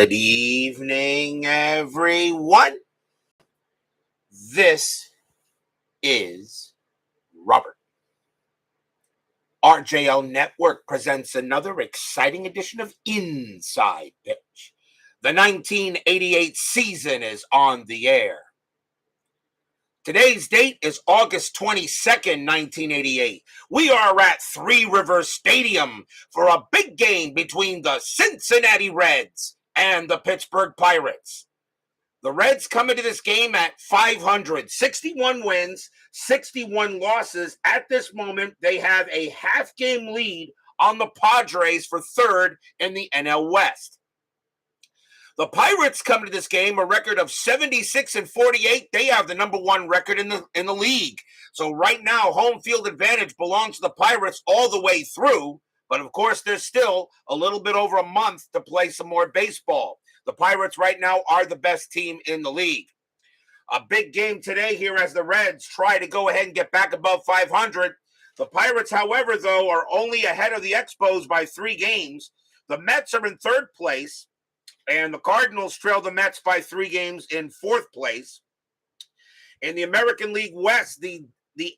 Good evening, everyone. This is Robert. RJL Network presents another exciting edition of Inside Pitch. The 1988 season is on the air. Today's date is August 22nd, 1988. We are at Three Rivers Stadium for a big game between the Cincinnati Reds and the Pittsburgh Pirates. The Reds come into this game at 500, 61 wins, 61 losses. At this moment, they have a half-game lead on the Padres for third in the NL West. The Pirates come to this game a record of 76-48. They have the number one record in the league. So right now, home field advantage belongs to the Pirates all the way through. But of course, there's still a little bit over a month to play some more baseball. The Pirates right now are the best team in the league. A big game today here as the Reds try to go ahead and get back above 500. The Pirates, however, though, are only ahead of the Expos by 3 games. The Mets are in third place, and the Cardinals trail the Mets by 3 games in fourth place. In the American League West, the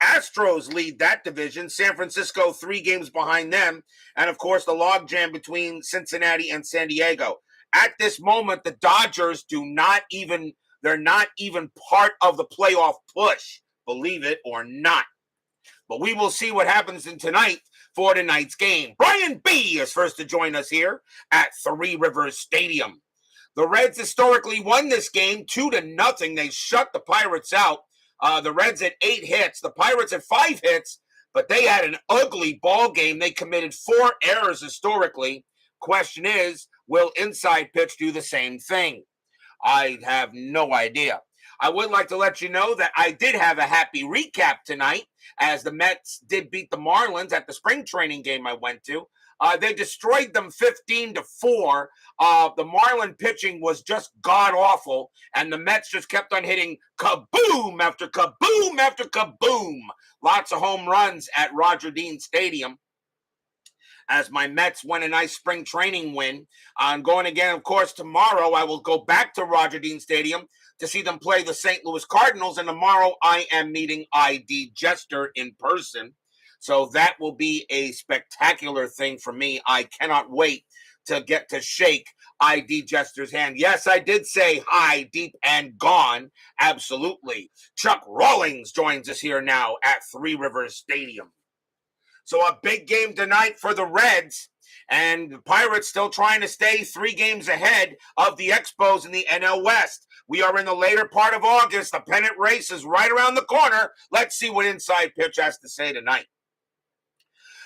Astros lead that division. San Francisco 3 games behind them. And, of course, the logjam between Cincinnati and San Diego. At this moment, the Dodgers they're not even part of the playoff push, believe it or not. But we will see what happens tonight for tonight's game. Brian B. is first to join us here at Three Rivers Stadium. The Reds historically won this game 2-0. They shut the Pirates out. The Reds had 8 hits. The Pirates had 5 hits, but they had an ugly ball game. They committed 4 errors historically. Question is, will Inside Pitch do the same thing? I have no idea. I would like to let you know that I did have a happy recap tonight as the Mets did beat the Marlins at the spring training game I went to. They destroyed them 15-4. The Marlin pitching was just god-awful, and the Mets just kept on hitting kaboom after kaboom after kaboom. Lots of home runs at Roger Dean Stadium as my Mets win a nice spring training win. I'm going again, of course, tomorrow. I will go back to Roger Dean Stadium to see them play the St. Louis Cardinals, and tomorrow I am meeting ID Jester in person. So that will be a spectacular thing for me. I cannot wait to get to shake ID Jester's hand. Yes, I did say hi, deep and gone. Absolutely. Chuck Rawlings joins us here now at Three Rivers Stadium. So a big game tonight for the Reds, and the Pirates still trying to stay 3 games ahead of the Expos in the NL West. We are in the later part of August. The pennant race is right around the corner. Let's see what Inside Pitch has to say tonight.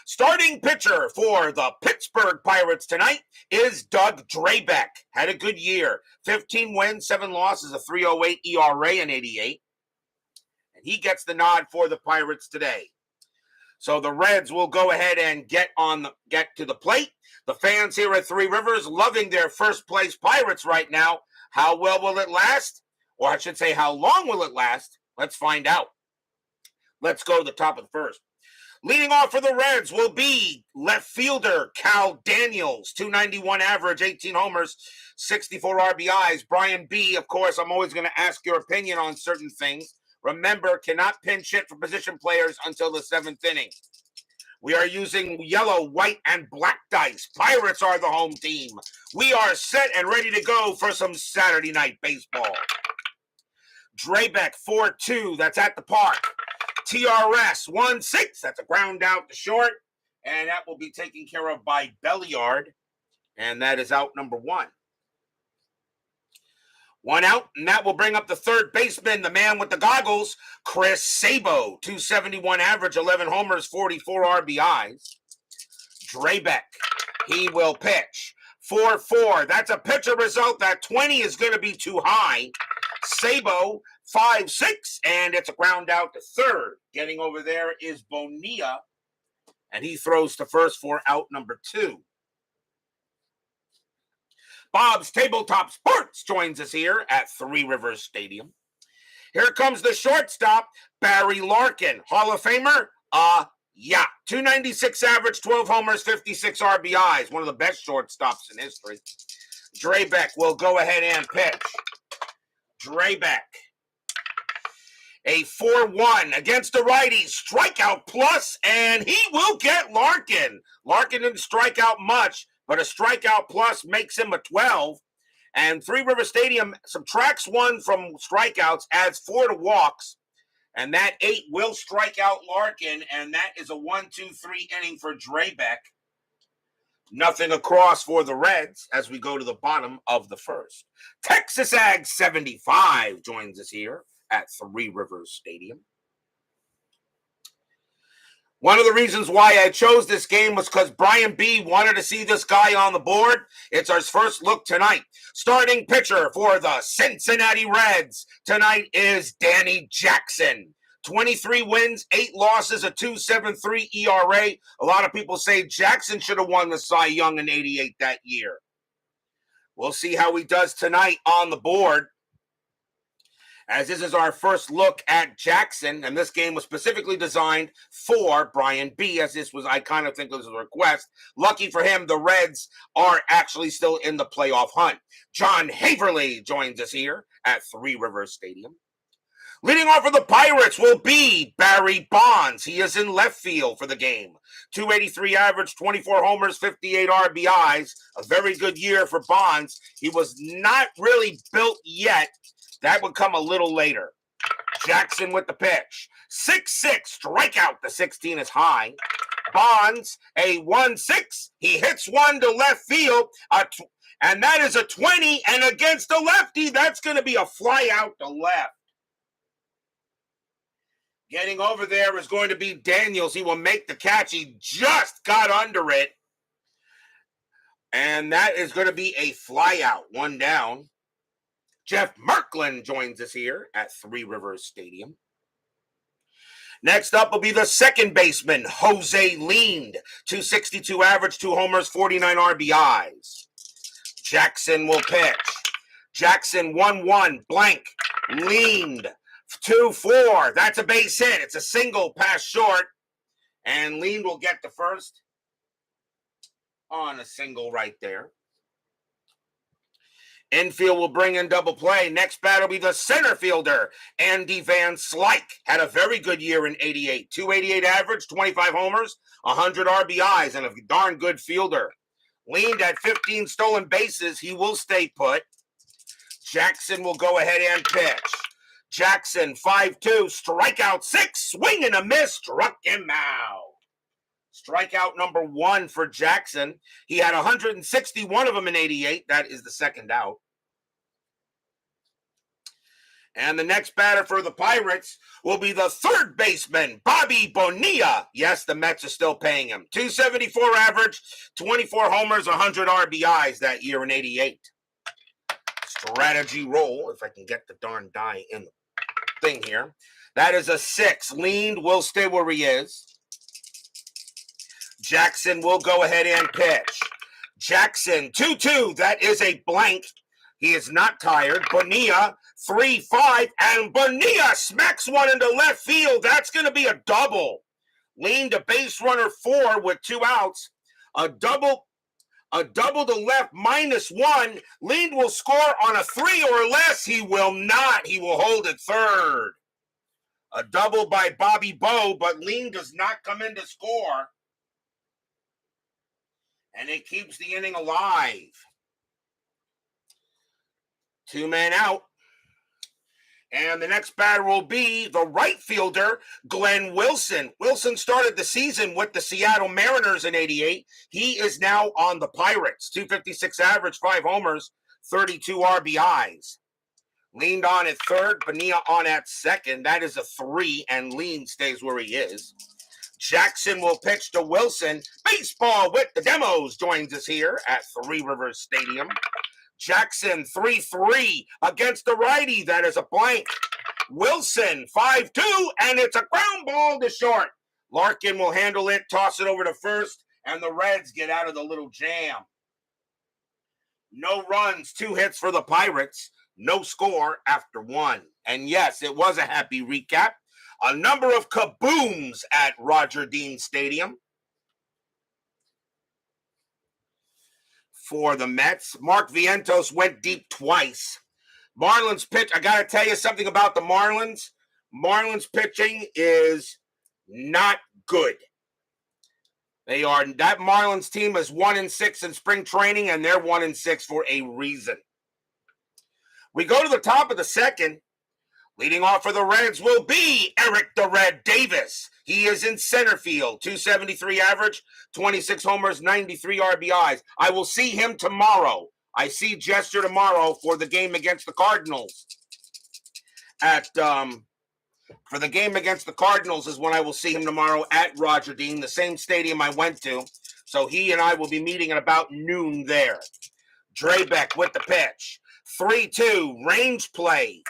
Starting pitcher for the Pittsburgh Pirates tonight is Doug Drabek. Had a good year. 15 wins, 7 losses, a 3.08 ERA in 88. And he gets the nod for the Pirates today. So the Reds will go ahead and get to the plate. The fans here at Three Rivers loving their first place Pirates right now. How well will it last? Or I should say, how long will it last? Let's find out. Let's go to the top of the first. Leading off for the Reds will be left fielder Cal Daniels, 291 average, 18 homers, 64 RBIs. Brian B., of course, I'm always going to ask your opinion on certain things. Remember, cannot pinch hit for position players until the 7th inning. We are using yellow, white, and black dice. Pirates are the home team. We are set and ready to go for some Saturday night baseball. Drabek 4-2, that's at the park. TRS 1-6, that's a ground out to short. And that will be taken care of by Belliard. And that is out number 1. 1 out, and that will bring up the third baseman, the man with the goggles, Chris Sabo, 271 average, 11 homers, 44 RBIs. Drabek, he will pitch. 4-4, that's a pitcher result. That 20 is going to be too high. Sabo, 5-6, and it's a ground out to third. Getting over there is Bonilla, and he throws to first for out number 2. Bob's Tabletop Sports joins us here at Three Rivers Stadium. Here comes the shortstop, Barry Larkin. Hall of Famer? Yeah. 296 average, 12 homers, 56 RBIs. One of the best shortstops in history. Drabek will go ahead and pitch. Drabek. A 4-1 against the righty. Strikeout plus, and he will get Larkin. Larkin didn't strike out much, but a strikeout plus makes him a 12. And Three River Stadium subtracts 1 from strikeouts, adds 4 to walks. And that 8 will strike out Larkin, and that is a 1-2-3 inning for Drabek. Nothing across for the Reds as we go to the bottom of the first. Texas Ag 75 joins us here at Three Rivers Stadium. One of the reasons why I chose this game was because Brian B. wanted to see this guy on the board. It's our first look tonight. Starting pitcher for the Cincinnati Reds tonight is Danny Jackson. 23 wins, 8 losses, a 2.73 ERA. A lot of people say Jackson should have won the Cy Young in 88 that year. We'll see how he does tonight on the board, as this is our first look at Jackson, and this game was specifically designed for Brian B., as this was, I kind of think this was a request. Lucky for him, the Reds are actually still in the playoff hunt. John Haverly joins us here at Three Rivers Stadium. Leading off for the Pirates will be Barry Bonds. He is in left field for the game. 283 average, 24 homers, 58 RBIs. A very good year for Bonds. He was not really built yet. That would come a little later. Jackson with the pitch. 6-6, strikeout. The 16 is high. Bonds, a 1-6. He hits one to left field, and that is a 20. And against the lefty, that's going to be a fly out to left. Getting over there is going to be Daniels. He will make the catch. He just got under it. And that is going to be a fly out. 1 down. Jeff Merklin joins us here at Three Rivers Stadium. Next up will be the second baseman, Jose Lind. 262 average, 2 homers, 49 RBIs. Jackson will pitch. Jackson 1-1, blank. Lind 2-4. That's a base hit. It's a single pass short. And Lind will get the first on a single right there. Infield will bring in double play. Next batter will be the center fielder, Andy Van Slyke. Had a very good year in 88. 288 average, 25 homers, 100 RBIs, and a darn good fielder. Lind at 15 stolen bases. He will stay put. Jackson will go ahead and pitch. Jackson, 5-2, strikeout 6, swing and a miss, struck him out. Strikeout number 1 for Jackson. He had 161 of them in 88. That is the second out. And the next batter for the Pirates will be the third baseman, Bobby Bonilla. Yes, the Mets are still paying him. 274 average, 24 homers, 100 RBIs that year in 88. Strategy roll, if I can get the darn die in the thing here. That is a 6. Lind will stay where he is. Jackson will go ahead and pitch. Jackson, 2-2. That is a blank. He is not tired. Bonilla, 3-5. And Bonilla smacks one into left field. That's going to be a double. Lind to base runner 4 with 2 outs. A double to left, -1. Lind will score on a 3 or less. He will not. He will hold at third. A double by Bobby Bo, but Lind does not come in to score. And it keeps the inning alive. 2 men out. And the next batter will be the right fielder, Glenn Wilson. Wilson started the season with the Seattle Mariners in 88. He is now on the Pirates. 256 average, 5 homers, 32 RBIs. Lind on at third, Bonilla on at second. That is a 3, and Lind stays where he is. Jackson will pitch to Wilson. Baseball with the Demos joins us here at Three Rivers Stadium. Jackson, 3-3 against the righty. That is a blank. Wilson, 5-2, and it's a ground ball to short. Larkin will handle it, toss it over to first, and the Reds get out of the little jam. No runs, 2 hits for the Pirates. No score after 1. And yes, it was a happy recap. A number of kabooms at Roger Dean Stadium. for the Mets. Mark Vientos went deep twice. Marlins pitch. I got to tell you something about the Marlins. Marlins pitching is not good. That Marlins team is 1-6 in spring training, and they're 1-6 for a reason. We go to the top of the second. Leading off for the Reds will be Eric the Red Davis. He is in center field, 273 average, 26 homers, 93 RBIs. I will see him tomorrow. I see Jester tomorrow for the game against the Cardinals. For the game against the Cardinals is when I will see him tomorrow at Roger Dean, the same stadium I went to. So he and I will be meeting at about noon there. Drabek with the pitch. 3-2, range play.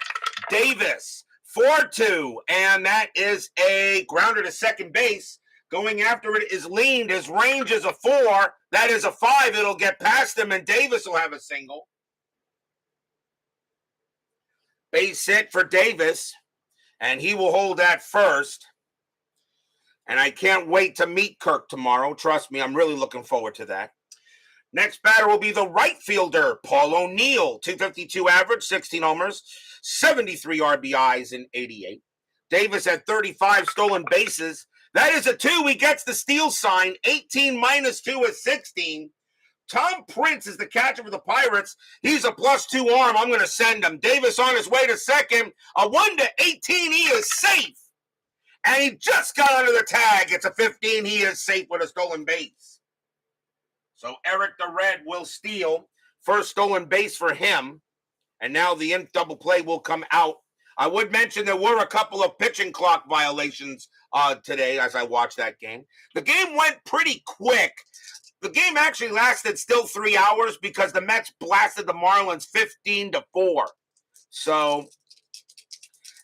Davis, 4-2, and that is a grounder to second base. Going after it is leaned. His range is a 4. That is a 5. It'll get past him, and Davis will have a single. Base hit for Davis, and he will hold that first. And I can't wait to meet Kirk tomorrow. Trust me, I'm really looking forward to that. Next batter will be the right fielder, Paul O'Neill, 252 average, 16 homers, 73 RBIs in 88. Davis had 35 stolen bases. That is a 2. He gets the steal sign. 18 minus 2 is 16. Tom Prince is the catcher for the Pirates. He's a +2 arm. I'm going to send him. Davis on his way to second. A 1-18. He is safe. And he just got under the tag. It's a 15. He is safe with a stolen base. So Eric the Red will steal. First stolen base for him. And now the double play will come out. I would mention there were a couple of pitching clock violations today as I watched that game. The game went pretty quick. The game actually lasted still 3 hours because the Mets blasted the Marlins 15-4. So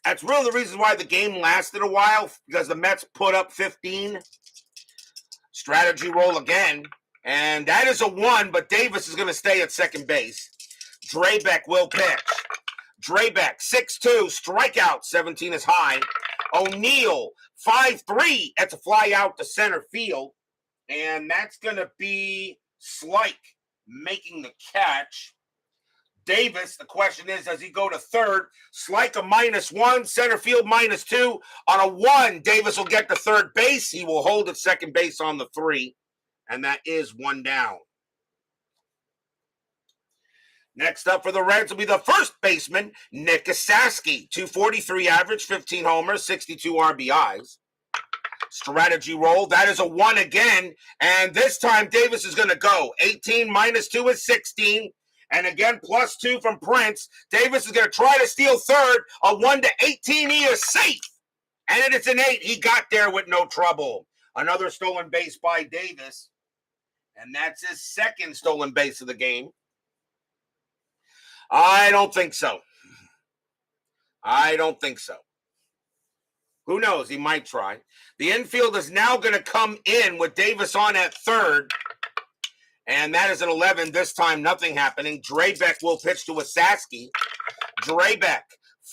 that's really the reason why the game lasted a while, because the Mets put up 15. Strategy roll again. And that is a 1, but Davis is going to stay at second base. Drabek will pitch. Drabek, 6-2, strikeout, 17 is high. O'Neill, 5-3, that's a fly out to center field. And that's going to be Slike making the catch. Davis, the question is, does he go to third? Slike a -1, center field -2. On a 1, Davis will get to third base. He will hold at second base on the 3. And that is 1 down. Next up for the Reds will be the first baseman, Nick Esaski. 243 average, 15 homers, 62 RBIs. Strategy roll. That is a 1 again. And this time Davis is going to go. 18 -2 is 16. And again, +2 from Prince. Davis is going to try to steal third. A 1-18. He is safe. And it's an 8. He got there with no trouble. Another stolen base by Davis. And that's his second stolen base of the game. I don't think so. Who knows? He might try. The infield is now going to come in with Davis on at third. And that is an 11. This time, nothing happening. Drabek will pitch to Esaski. Drabek,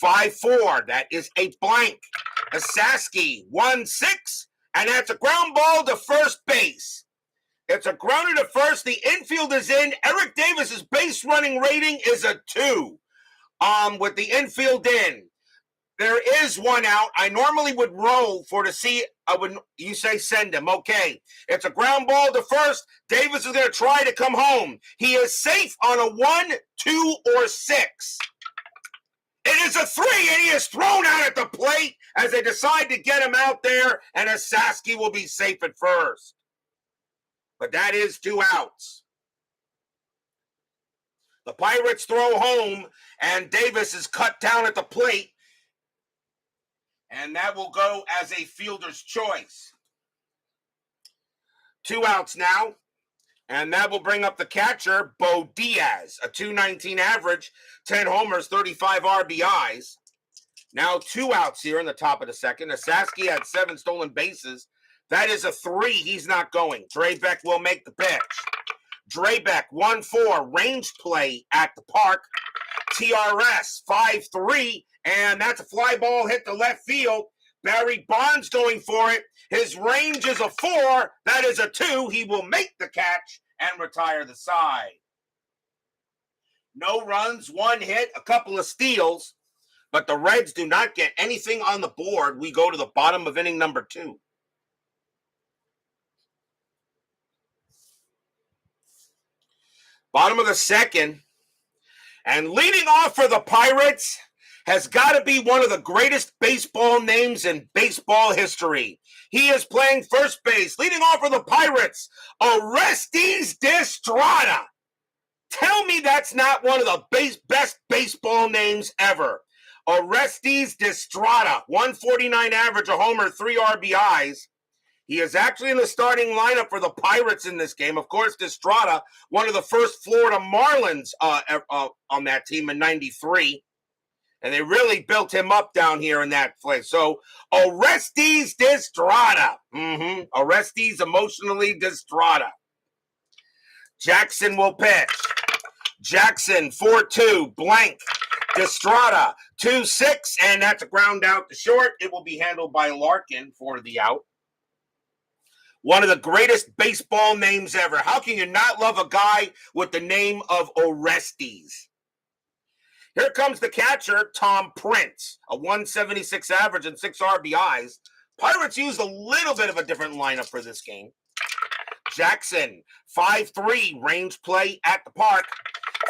5-4. That is a blank. Esaski, 1-6. And that's a ground ball to first base. It's a grounder to first. The infield is in. Eric Davis's base running rating is a 2. With the infield in. There is 1 out. I normally would roll for to see. You say send him. Okay. It's a ground ball to first. Davis is going to try to come home. He is safe on a 1, 2, or 6. It is a 3, and he is thrown out at the plate as they decide to get him out there, and Esaski will be safe at first. But that is 2 outs. The Pirates throw home, and Davis is cut down at the plate. And that will go as a fielder's choice. 2 outs now. And that will bring up the catcher, Bo Diaz. A 219 average, 10 homers, 35 RBIs. Now 2 outs here in the top of the second. Esaski had 7 stolen bases. That is a 3. He's not going. Drabek will make the pitch. Drabek, 1-4. Range play at the park. TRS, 5-3. And that's a fly ball hit to left field. Barry Bonds going for it. His range is a 4. That is a 2. He will make the catch and retire the side. No runs, 1 hit, a couple of steals, but the Reds do not get anything on the board. We go to the bottom of inning number 2. Bottom of the second. And leading off for the Pirates has got to be one of the greatest baseball names in baseball history. He is playing first base, leading off for the Pirates, Orestes Destrada. Tell me that's not one of the best baseball names ever. Orestes Destrada, 149 average, a homer, 3 RBIs. He is actually in the starting lineup for the Pirates in this game. Of course, Destrada, one of the first Florida Marlins on that team in '93. And they really built him up down here in that place. So, Orestes Destrada. Orestes emotionally Destrada. Jackson will pitch. Jackson, 4-2, blank. Destrada, 2-6, and that's a ground out to short. It will be handled by Larkin for the out. One of the greatest baseball names ever. How can you not love a guy with the name of Orestes? Here comes the catcher, Tom Prince, a 176 average and 6 RBIs. Pirates used a little bit of a different lineup for this game. Jackson, 5-3, range play at the park.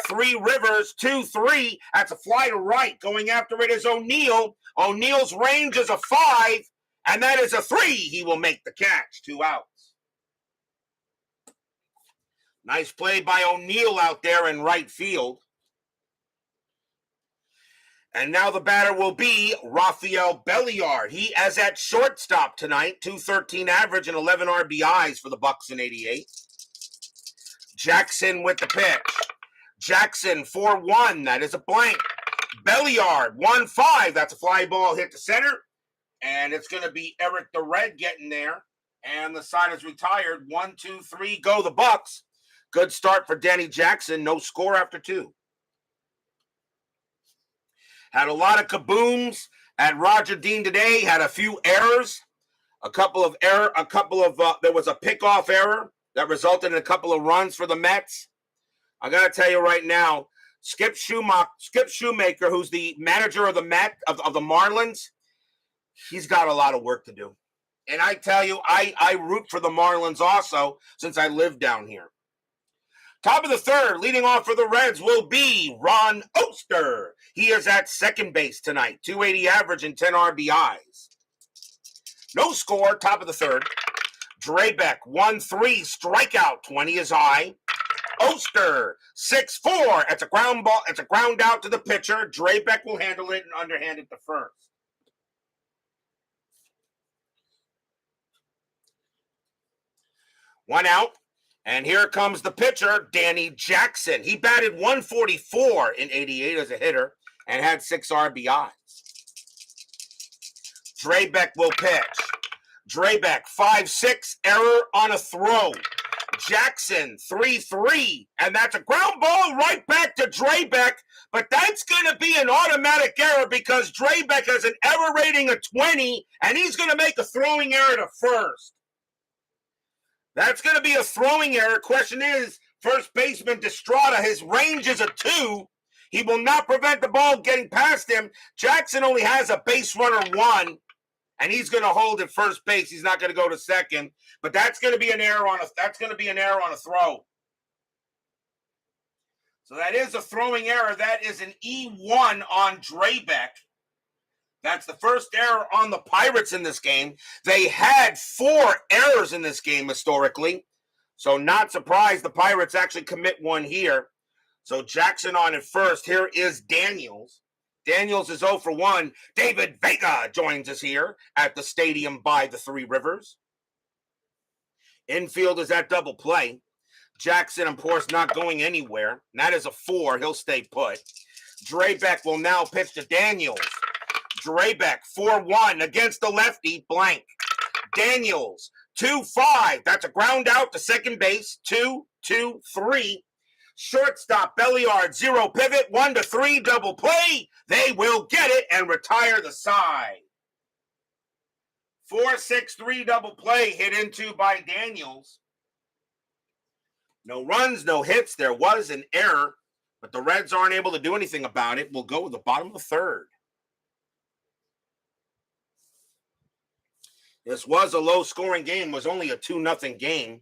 3 Rivers, 2-3. That's a fly to right. Going after it is O'Neill. O'Neill's range is a 5. And that is a 3. He will make the catch. 2 outs. Nice play by O'Neill out there in right field. And now the batter will be Rafael Belliard. He is at shortstop tonight. 213 average and 11 RBIs for the Bucks in '88. Jackson with the pitch. Jackson, 4-1. That is a blank. Belliard, 1-5. That's a fly ball hit to center. And it's going to be Eric the Red getting there. And the side is retired. 1, 2, 3, go the Bucks. Good start for Danny Jackson. No score after 2. Had a lot of kabooms at Roger Dean today. Had a few errors. There was a pickoff error that resulted in a couple of runs for the Mets. I got to tell you right now, Skip Shoemaker, who's the manager of the Marlins, he's got a lot of work to do. And I tell you, I root for the Marlins also since I live down here. Top of the third, leading off for the Reds will be Ron Oster. He is at second base tonight, 280 average and 10 RBIs. No score, top of the third. Drabek, 1-3, strikeout, 20 is high. Oster, 6-4. It's a ground ball. It's a ground out to the pitcher. Drabek will handle it and underhand it to first. One out. And here comes the pitcher, Danny Jackson. He batted 144 in '88 as a hitter and had 6 RBIs. Drabek will pitch. Drabek, 5-6, error on a throw. Jackson, 3-3, and that's a ground ball right back to Drabek, but that's going to be an automatic error because Drabek has an error rating of 20, and he's going to make a throwing error to first. That's going to be a throwing error. Question is, first baseman Destrada, his range is a 2. He will not prevent the ball getting past him. Jackson only has a base runner 1, and he's going to hold at first base. He's not going to go to second, but that's going to be an error on a throw. So that is a throwing error. That is an E1 on Drabek. That's the first error on the Pirates in this game. They had 4 errors in this game historically. So not surprised the Pirates actually commit one here. So Jackson on at first. Here is Daniels. Daniels is 0 for 1. David Vega joins us here at the stadium by the 3 Rivers. Infield is at double play. Jackson, of course, not going anywhere. And that is a 4. He'll stay put. Drabek will now pitch to Daniels. Drabek, 4-1 against the lefty, blank. Daniels, 2-5. That's a ground out to second base. 2-2-3. Shortstop, Belliard, 0 pivot, 1-3, double play. They will get it and retire the side. 4-6-3 double play hit into by Daniels. No runs, no hits. There was an error But the Reds aren't able to do anything about it. We'll go with the bottom of the third. This was a low-scoring game. It was only a 2-0 game.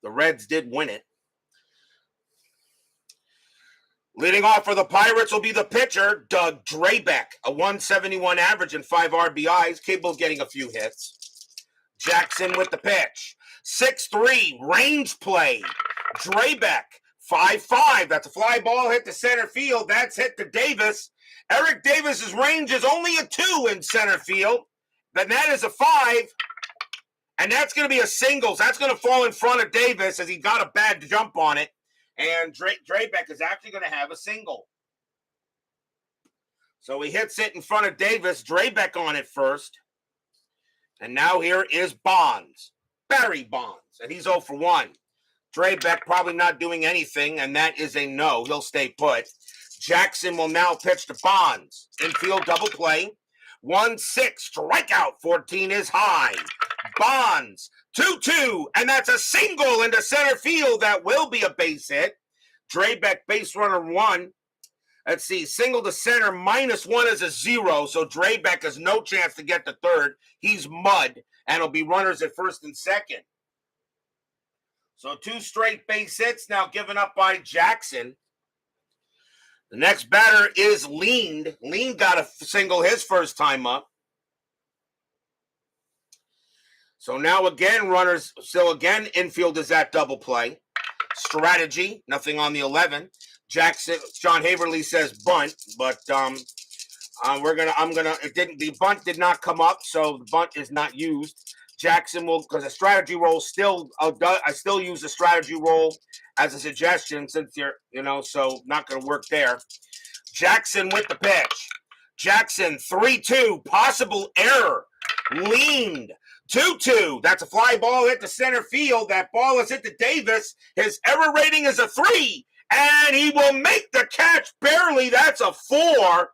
The Reds did win it. Leading off for the Pirates will be the pitcher, Doug Drabek, a 171 average and 5 RBIs, capable of getting a few hits. Jackson with the pitch. 6-3, range play. Drabek, 5-5. That's a fly ball hit to center field. That's hit to Davis. Eric Davis's range is only a 2 in center field. Then that is a 5. And that's going to be a singles. That's going to fall in front of Davis as he got a bad jump on it. And Drabek is actually going to have a single. So he hits it in front of Davis. Drabek on it first. And now here is Bonds. Barry Bonds. And he's 0 for 1. Drabek probably not doing anything, and that is a no. He'll stay put. Jackson will now pitch to Bonds. Infield double play. 1-6. Strikeout. 14 is high. Bonds. 2-2. And that's a single into center field. That will be a base hit. Drabek base runner 1. Let's see. Single to center. -1 is a 0. So Drabek has no chance to get to third. He's mud. And it'll be runners at first and second. So 2 straight base hits now given up by Jackson. The next batter is Lean. Lean got a single his first time up. So now again, runners, so again, infield is at double play. Strategy, nothing on the 11. Jackson, John Haverly says bunt, but the bunt did not come up, so the bunt is not used. Jackson will, because the strategy roll still, I still use the strategy roll as a suggestion since you're, so not going to work there. Jackson with the pitch. Jackson, 3-2, possible error. Leaned. 2-2. That's a fly ball hit to center field. That ball is hit to Davis. His error rating is a 3. And he will make the catch barely. That's a 4.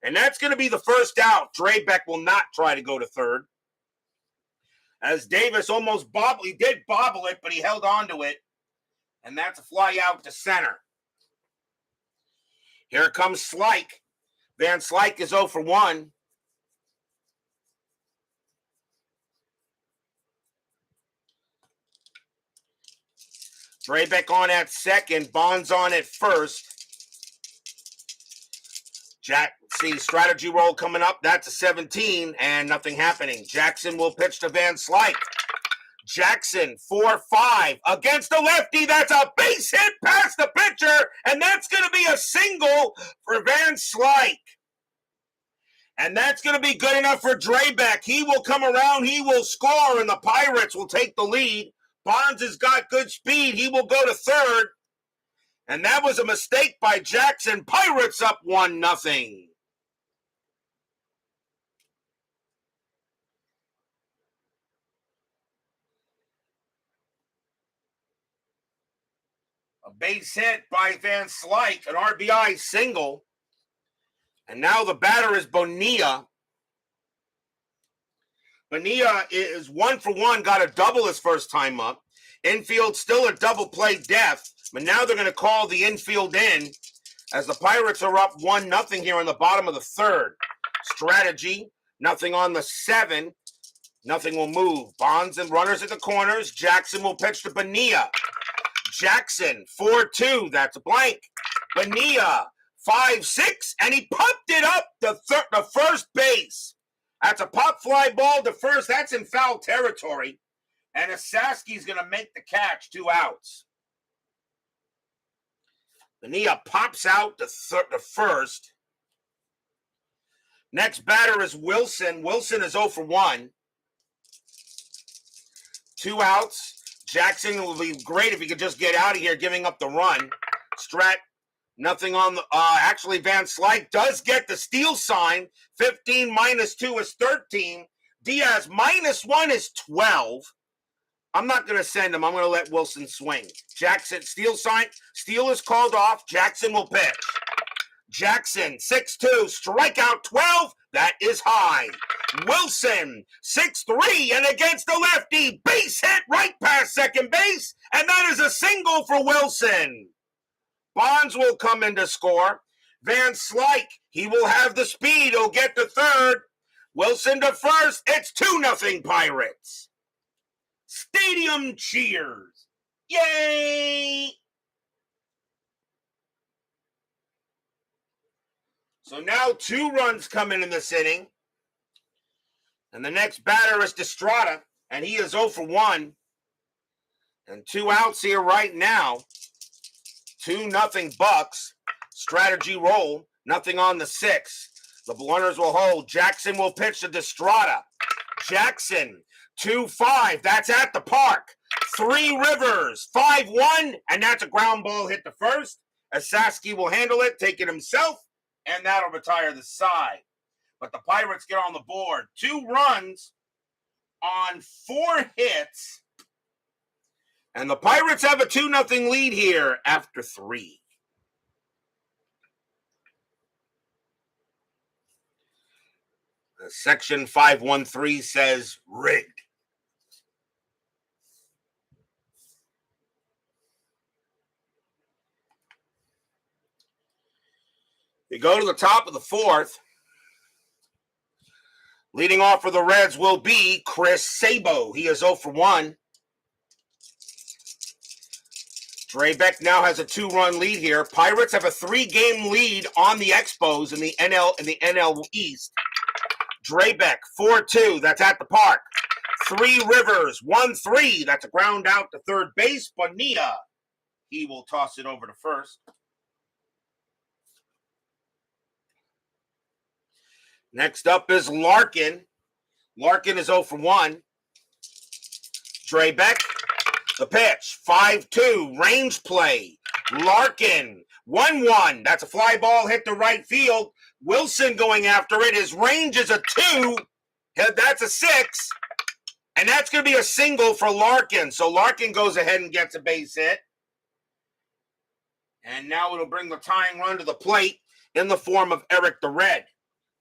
And that's going to be the first out. Drabek will not try to go to third. As Davis almost bobbled. He did bobble it, but he held on to it. And that's a fly out to center. Here comes Slyke. Van Slyke is 0 for 1. Drabek on at second. Bonds on at first. Strategy roll coming up. That's a 17 and nothing happening. Jackson will pitch to Van Slyke. Jackson, 4-5 against the lefty. That's a base hit past the pitcher, and that's going to be a single for Van Slyke. And that's going to be good enough for Drabek. He will come around. He will score, and the Pirates will take the lead. Bonds has got good speed. He will go to third. And that was a mistake by Jackson. Pirates up 1-0. A base hit by Van Slyke, an RBI single. And now the batter is Bonilla. Bonilla is 1 for 1, got a double his first time up. Infield still a double play death, but now they're going to call the infield in as the Pirates are up 1-0 here in the bottom of the third. Strategy, nothing on the 7. Nothing will move. Bonds and runners at the corners. Jackson will pitch to Bonilla. Jackson, 4-2. That's a blank. Bonilla, 5-6, and he pumped it up the first base. That's a pop fly ball to first. That's in foul territory. And Asaski's going to make the catch. 2 outs. Bonilla pops out the first. Next batter is Wilson. Wilson is 0 for 1. 2 outs. Jackson will be great if he could just get out of here, giving up the run. Strat, nothing on the. Actually, Van Slyke does get the steal sign. 15 - 2 is 13. Diaz -1 is 12. I'm not going to send him. I'm going to let Wilson swing. Jackson, steal sign. Steal is called off. Jackson will pitch. Jackson, 6-2. Strikeout 12. That is high. Wilson, 6-3, and against the lefty. Base hit right past second base. And that is a single for Wilson. Bonds will come in to score. Van Slyke, he will have the speed. He'll get to third. Wilson to first. It's 2-0 Pirates. Stadium cheers. Yay! So now 2 runs come in this inning. And the next batter is Destrada, and he is 0 for 1. And 2 outs here right now. 2-0 Bucks. Strategy roll. Nothing on the 6th. The runners will hold. Jackson will pitch to Destrada. Jackson, 2-5. That's at the park. 3 Rivers, 5-1. And that's a ground ball hit to first. Asaski will handle it, take it himself, and that'll retire the side. But the Pirates get on the board. 2 runs on 4 hits. And the Pirates have a 2-0 lead here after 3. Section 513 says rigged. We go to the top of the 4th. Leading off for the Reds will be Chris Sabo. He is 0 for 1. Drabek now has a 2-run lead here. Pirates have a 3-game lead on the Expos in the NL East. Drabek, 4-2. That's at the park. 3 Rivers, 1-3. That's a ground out to third base. Bonita, he will toss it over to first. Next up is Larkin. Larkin is 0 for 1. Drabek, the pitch, 5-2, range play. Larkin, 1-1. That's a fly ball hit to right field. Wilson going after it. His range is a 2. That's a 6. And that's going to be a single for Larkin. So Larkin goes ahead and gets a base hit. And now it'll bring the tying run to the plate in the form of Eric the Red.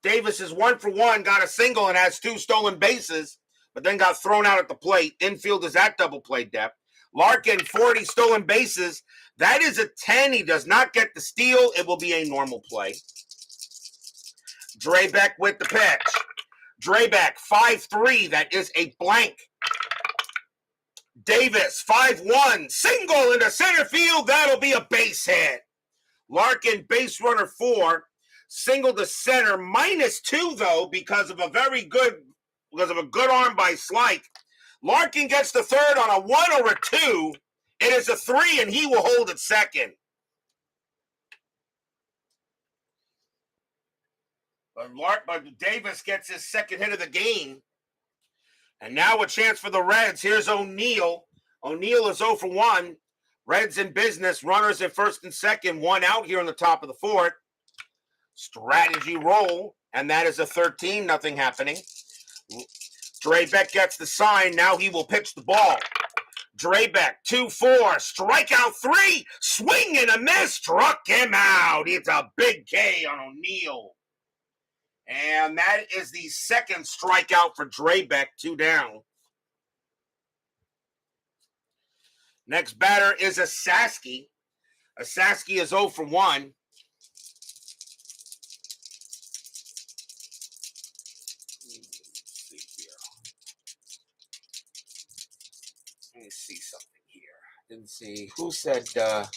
Davis is 1 for 1, got a single and has 2 stolen bases, but then got thrown out at the plate. Infield is at double play depth. Larkin, 40 stolen bases. That is a 10. He does not get the steal. It will be a normal play. Drabek with the pitch. Drabek, 5-3. That is a blank. Davis, 5-1. Single into center field. That'll be a base hit. Larkin, base runner 4. Single to center, -2 though, because of a good arm by Slyke. Larkin gets the third on a 1 or a 2. It is a 3, and he will hold at second. But Davis gets his second hit of the game. And now a chance for the Reds. Here's O'Neill. O'Neill is 0 for 1. Reds in business. Runners at first and second. 1 out here in the top of the 4th. Strategy roll, and that is a 13, nothing happening. Drabek gets the sign. Now he will pitch the ball. Drabek, 2-4, strikeout 3, swing and a miss, struck him out. It's a big K on O'Neill. And that is the second strikeout for Drabek, 2 down. Next batter is Asaski. Asaski is 0 for 1. Let me see something here. Didn't see. Who said, let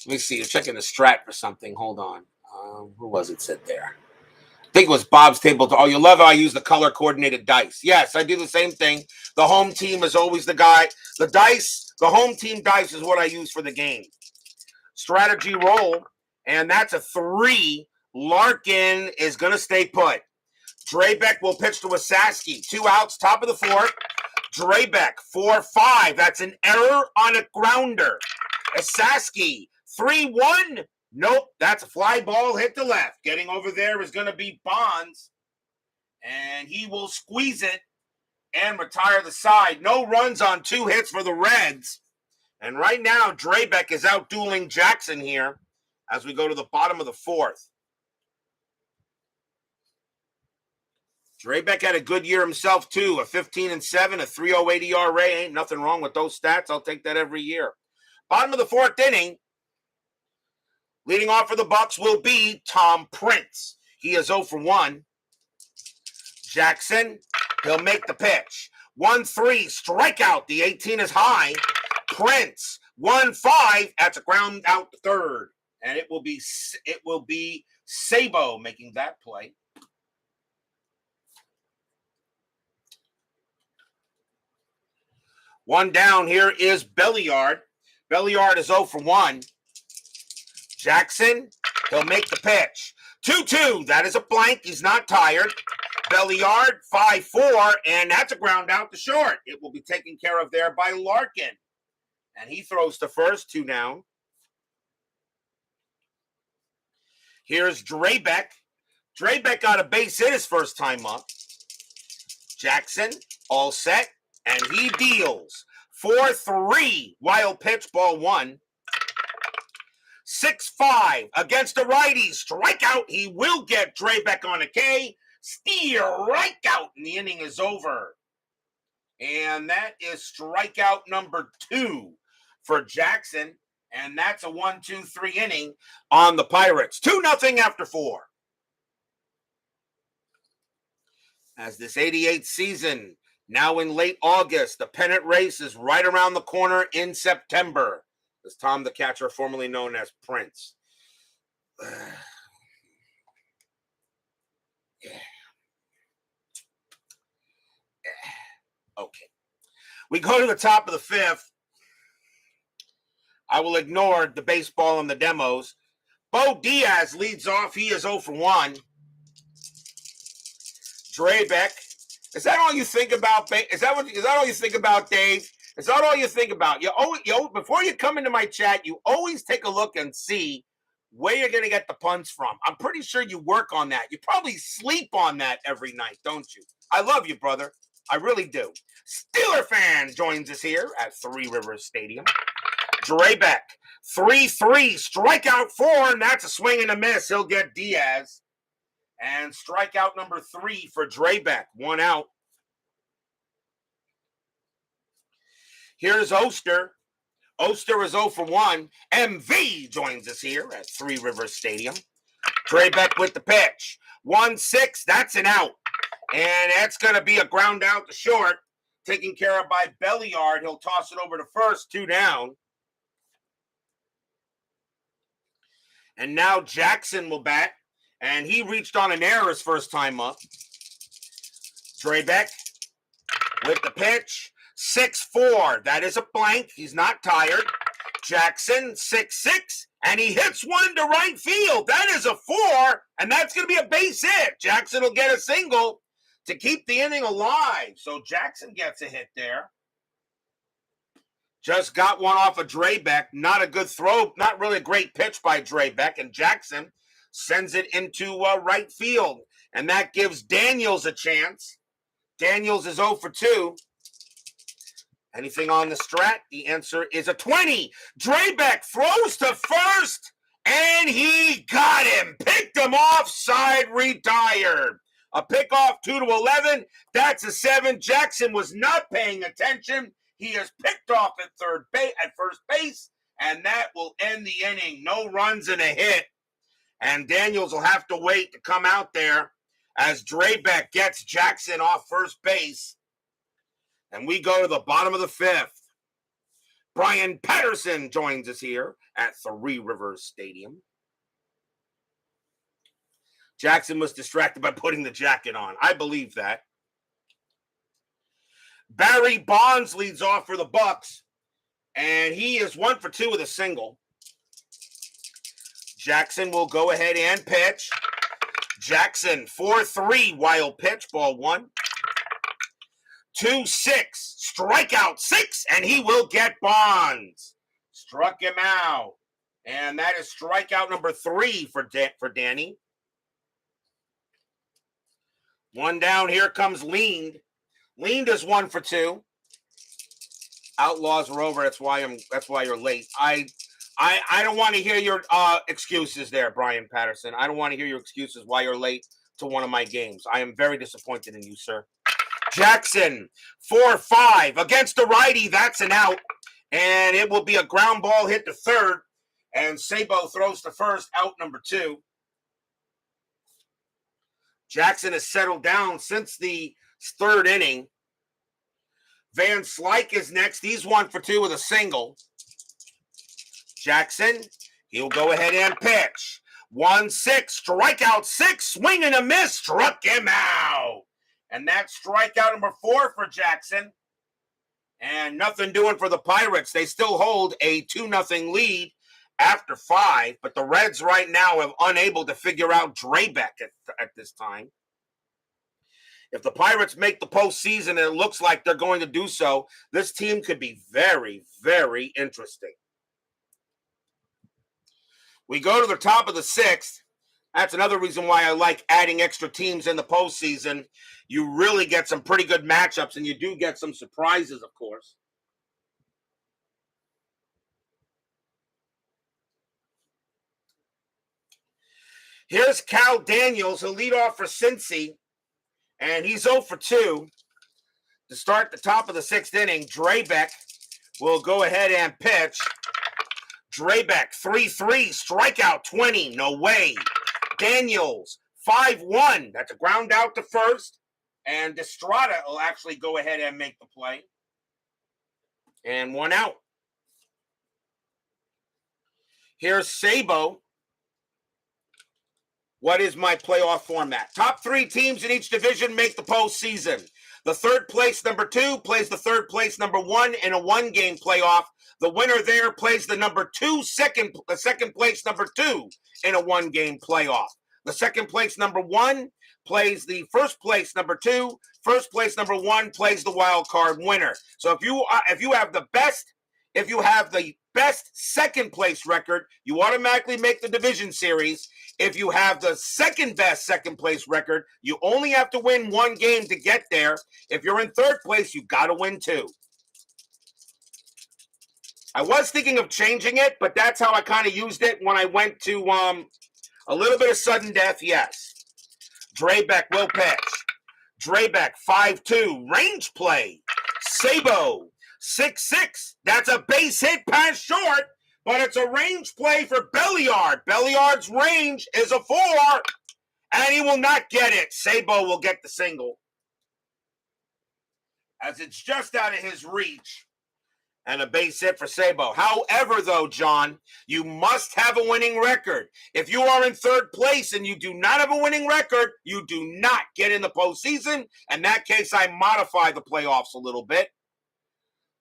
me see. You're checking the strat for something. Hold on. Who was it said there? I think it was Bob's Table. Oh, you love how I use the color-coordinated dice. Yes, I do the same thing. The home team is always the guy. The dice, the home team dice is what I use for the game. Strategy roll, and that's a 3. Larkin is going to stay put. Drabek will pitch to Asaski. 2 outs, top of the 4th. Drabek, 4-5. That's an error on a grounder. Asaski, 3-1. Nope, that's a fly ball hit to left. Getting over there is going to be Bonds. And he will squeeze it and retire the side. No runs on 2 hits for the Reds. And right now, Drabek is out dueling Jackson here as we go to the bottom of the 4th. Drabek had a good year himself, too. A 15-7, a 3.08 ERA. Ain't nothing wrong with those stats. I'll take that every year. Bottom of the 4th inning. Leading off for the Bucks will be Tom Prince. He is 0 for 1. Jackson, he'll make the pitch. 1-3, strikeout. The 18 is high. Prince, 1-5. That's a ground out to third. And it will be Sabo making that play. One down here is Belliard. Belliard is 0 for 1. Jackson, he'll make the pitch. 2-2, that is a blank. He's not tired. Belliard, 5-4, and that's a ground out to short. It will be taken care of there by Larkin. And he throws to first, 2 down. Here's Drabek. Drabek got a base hit his first time up. Jackson, all set, and he deals. 4-3, wild pitch, ball 1. 6-5 against the righty. Strikeout. He will get Drabek on a K. Strikeout, and the inning is over. And that is strikeout number 2 for Jackson. And that's a 1-2-3 inning on the Pirates. 2-0 after 4. As this 88th season, now in late August, the pennant race is right around the corner in September. As Tom the Catcher, formerly known as Prince. Okay. We go to the top of the 5th. I will ignore the baseball and the demos. Bo Diaz leads off. He is 0 for 1. Drabek. Is that all you think about? Is that all you think about, Dave? Is that all you think about? Before you come into my chat, you always take a look and see where you're going to get the puns from. I'm pretty sure you work on that. You probably sleep on that every night, don't you? I love you, brother. I really do. Steeler fan joins us here at Three Rivers Stadium. Drabek, 3-3, strikeout 4, and that's a swing and a miss. He'll get Diaz. And strikeout number 3 for Drabek, 1 out. Here's Oster. Oster is 0 for 1. MV joins us here at Three Rivers Stadium. Drabek with the pitch. 1-6, that's an out. And that's going to be a ground out to short. Taken care of by Belliard. He'll toss it over to first, 2 down. And now Jackson will bat. And he reached on an error his first time up. Drabek with the pitch. 6-4. That is a blank. He's not tired. Jackson, 6-6. And he hits one to right field. That is a 4. And that's going to be a base hit. Jackson will get a single to keep the inning alive. So Jackson gets a hit there. Just got one off of Drabek. Not a good throw. Not really a great pitch by Drabek. And Jackson sends it into right field. And that gives Daniels a chance. Daniels is 0 for 2. Anything on the strat? The answer is a 20. Drabek throws to first, and he got him. Picked him off, side retired. A pickoff 2-11. That's a 7. Jackson was not paying attention. He is picked off at first base, and that will end the inning. No runs and a hit. And Daniels will have to wait to come out there as Drabek gets Jackson off first base. And we go to the bottom of the 5th. Brian Patterson joins us here at Three Rivers Stadium. Jackson was distracted by putting the jacket on. I believe that. Barry Bonds leads off for the Bucks, and he is 1 for 2 with a single. Jackson will go ahead and pitch. Jackson, 4-3, wild pitch, ball 1. 2-6, strikeout 6, and he will get Bonds. Struck him out. And that is strikeout number 3 for Danny. One down, here comes Leaned. Leaned is 1 for 2. Outlaws are over, that's why you're late. I don't want to hear your excuses there, Brian Patterson. I don't want to hear your excuses why you're late to one of my games. I am very disappointed in you, sir. Jackson, 4-5 against the righty. That's an out. And it will be a ground ball hit to third. And Sabo throws to first, out number 2. Jackson has settled down since the 3rd inning. Van Slyke is next. He's 1 for 2 with a single. Jackson, he'll go ahead and pitch. 1-6, strikeout 6, swing and a miss, struck him out. And that's strikeout number 4 for Jackson. And nothing doing for the Pirates. They still hold a 2-0 lead after 5, but the Reds right now are unable to figure out Drabek at this time. If the Pirates make the postseason, and it looks like they're going to do so, this team could be very, very interesting. We go to the top of the 6th. That's another reason why I like adding extra teams in the postseason. You really get some pretty good matchups, and you do get some surprises, of course. Here's Cal Daniels, who'll lead off for Cincy, and he's 0 for 2. To start the top of the 6th inning, Drabek will go ahead and pitch. Drabek, 3-3, strikeout 20, no way. Daniels, 5-1, that's a ground out to first, and Estrada will actually go ahead and make the play. And 1 out. Here's Sabo. What is my playoff format? Top 3 teams in each division make the postseason. The 3rd place number 2 plays the 3rd place number 1 in a 1-game playoff. The winner there plays the second place number 2 in a 1-game playoff. The 2nd place number 1 plays the 1st place number 2. 1st place number 1 plays the wild card winner. So if you have the best 2nd place record, you automatically make the division series. If you have the 2nd best 2nd place record, you only have to win 1 game to get there. If you're in 3rd place, you got to win 2. I was thinking of changing it, but that's how I kind of used it when I went to a little bit of sudden death, yes. Drabek will pitch. Drabek, 5-2, range play. Sabo, 6-6. That's a base hit past short, but it's a range play for Belliard. Belliard's range is a 4, and he will not get it. Sabo will get the single, as it's just out of his reach. And a base hit for Sabo. However, though, John, you must have a winning record. If you are in 3rd place and you do not have a winning record, you do not get in the postseason. In that case, I modify the playoffs a little bit.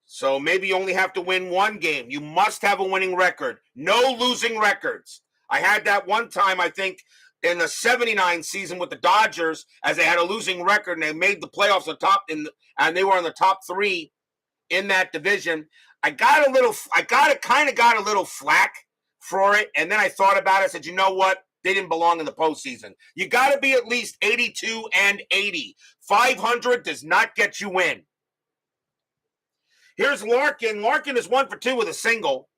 So maybe you only have to win 1 game. You must have a winning record. No losing records. I had that one time, I think, in the 79 season with the Dodgers, as they had a losing record and they made the playoffs and they were in the top 3 in that division. I kind of got a little flack for it, and then I thought about it. I said, you know what? They didn't belong in the postseason. You got to be at least 82 and 80. 500 does not get you in. Here's Larkin. Larkin is 1 for 2 with a single.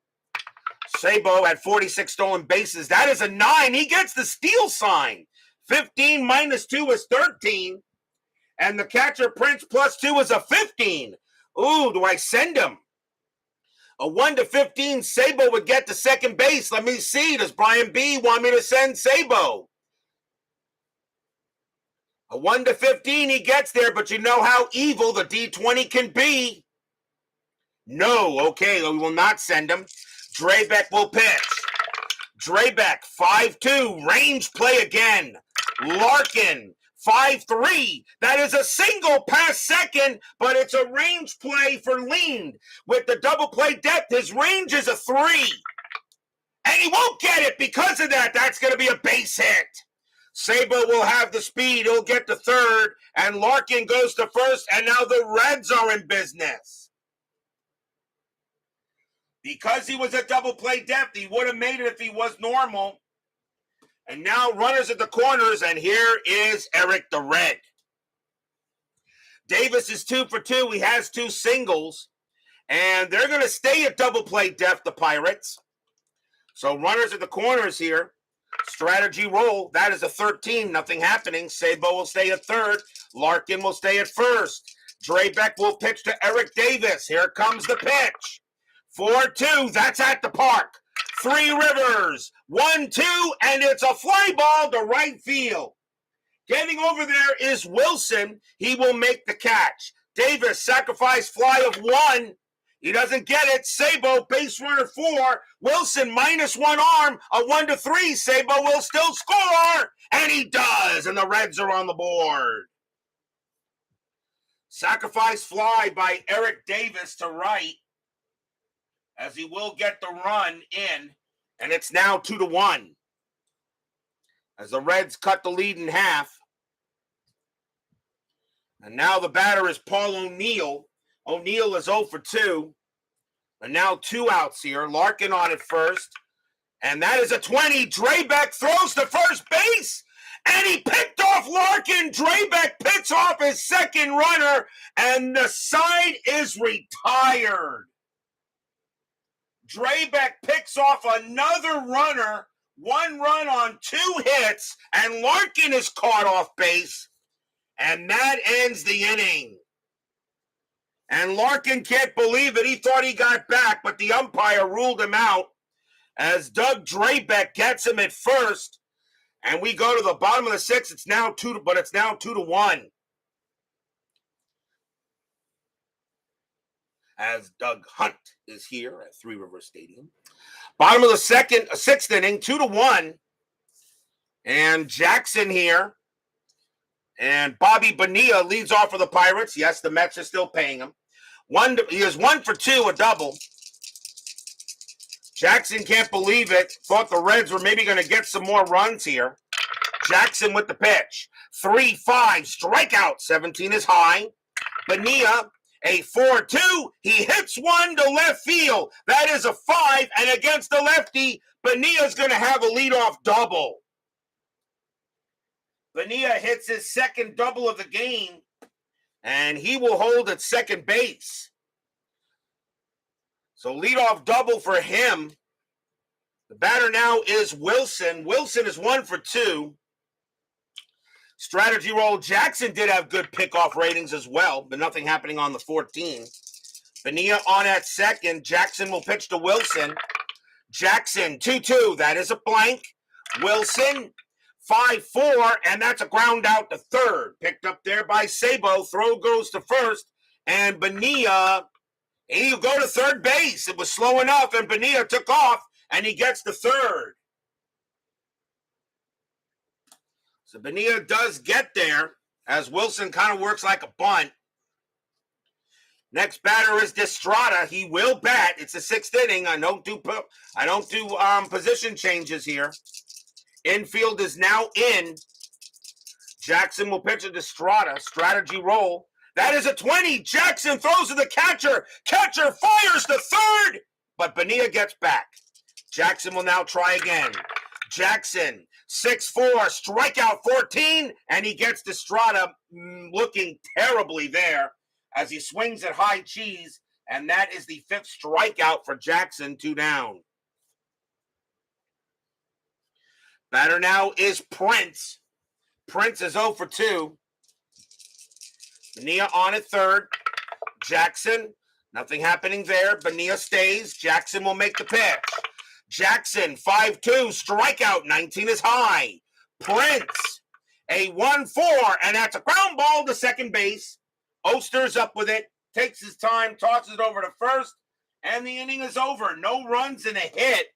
Sabo had 46 stolen bases. That is a 9. He gets the steal sign. 15 minus 2 is 13. And the catcher Prince plus 2 is a 15. Ooh, do I send him? A 1-15, Sabo would get to 2nd base. Let me see. Does Brian B. want me to send Sabo? A 1-15, he gets there, but you know how evil the D20 can be. No, okay, we will not send him. Drabek will pitch. Drabek, 5-2, range play again. Larkin, 5-3. That is a single past second, but it's a range play for Lean. With the double play depth, his range is a 3. And he won't get it because of that. That's going to be a base hit. Sabo will have the speed. He'll get to 3rd, and Larkin goes to 1st, and now the Reds are in business. Because he was a double play depth, he would have made it if he was normal. And now runners at the corners, and here is Eric the Red. Davis is 2 for 2. He has 2 singles. And they're going to stay at double play depth, the Pirates. So runners at the corners here. Strategy roll. That is a 13. Nothing happening. Sabo will stay at 3rd. Larkin will stay at 1st. Drabek will pitch to Eric Davis. Here comes the pitch. 4-2. That's at the park. Three Rivers, 1-2, and it's a fly ball to right field. Getting over there is Wilson. He will make the catch. Davis, sacrifice fly of 1. He doesn't get it. Sabo, base runner 4. Wilson, -1 arm. A 1-3. Sabo will still score. And he does. And the Reds are on the board. Sacrifice fly by Eric Davis to right, as he will get the run in. And it's now 2-1. As the Reds cut the lead in half. And now the batter is Paul O'Neill. O'Neill is 0 for 2. And now 2 outs here. Larkin on at first. And that is a 20. Drabek throws to first base. And he picked off Larkin. Drabek picks off his second runner. And the side is retired. Drabek picks off another runner. 1 run on 2 hits. And Larkin is caught off base. And that ends the inning. And Larkin can't believe it. He thought he got back, but the umpire ruled him out as Doug Drabek gets him at first. And we go to the bottom of the 6th. It's now 2-1. As Doug Hunt is here at Three Rivers Stadium. Bottom of the 6th inning, 2-1. And Jackson here. And Bobby Bonilla leads off for the Pirates. Yes, the Mets are still paying him. He is 1 for 2, a double. Jackson can't believe it. Thought the Reds were maybe going to get some more runs here. Jackson with the pitch. 3-5, strikeout. 17 is high. Bonilla, a 4-2. He hits one to left field. That is a 5. And against the lefty, Bonilla's going to have a leadoff double. Bonilla hits his second double of the game, and he will hold at second base. So leadoff double for him. The batter now is Wilson. Wilson is 1 for 2. Strategy roll. Jackson did have good pickoff ratings as well, but nothing happening on the 14. Bonilla on at second. Jackson will pitch to Wilson. Jackson, 2-2. That is a blank. Wilson, 5-4, and that's a ground out to third. Picked up there by Sabo. Throw goes to first, and Bonilla, he'll go to third base. It was slow enough, and Bonilla took off, and he gets to third. So Bonilla does get there, as Wilson kind of works like a bunt. Next batter is Destrada. He will bat. It's the 6th inning. I don't do position changes here. Infield is now in. Jackson will pitch to Destrada. Strategy roll. That is a 20. Jackson throws to the catcher. Catcher fires to third, but Bonilla gets back. Jackson will now try again. Jackson, 6-4, strikeout 14, and he gets Destrada looking terribly there as he swings at high cheese, and that is the 5th strikeout for Jackson, 2 down. Batter now is Prince. Prince is 0 for 2. Bonilla on at third. Jackson, nothing happening there. Bonilla stays. Jackson will make the pitch. Jackson, 5-2, strikeout, 19 is high. Prince, a 1-4, and that's a ground ball to second base. Oster's up with it, takes his time, tosses it over to first, and the inning is over. No runs and a hit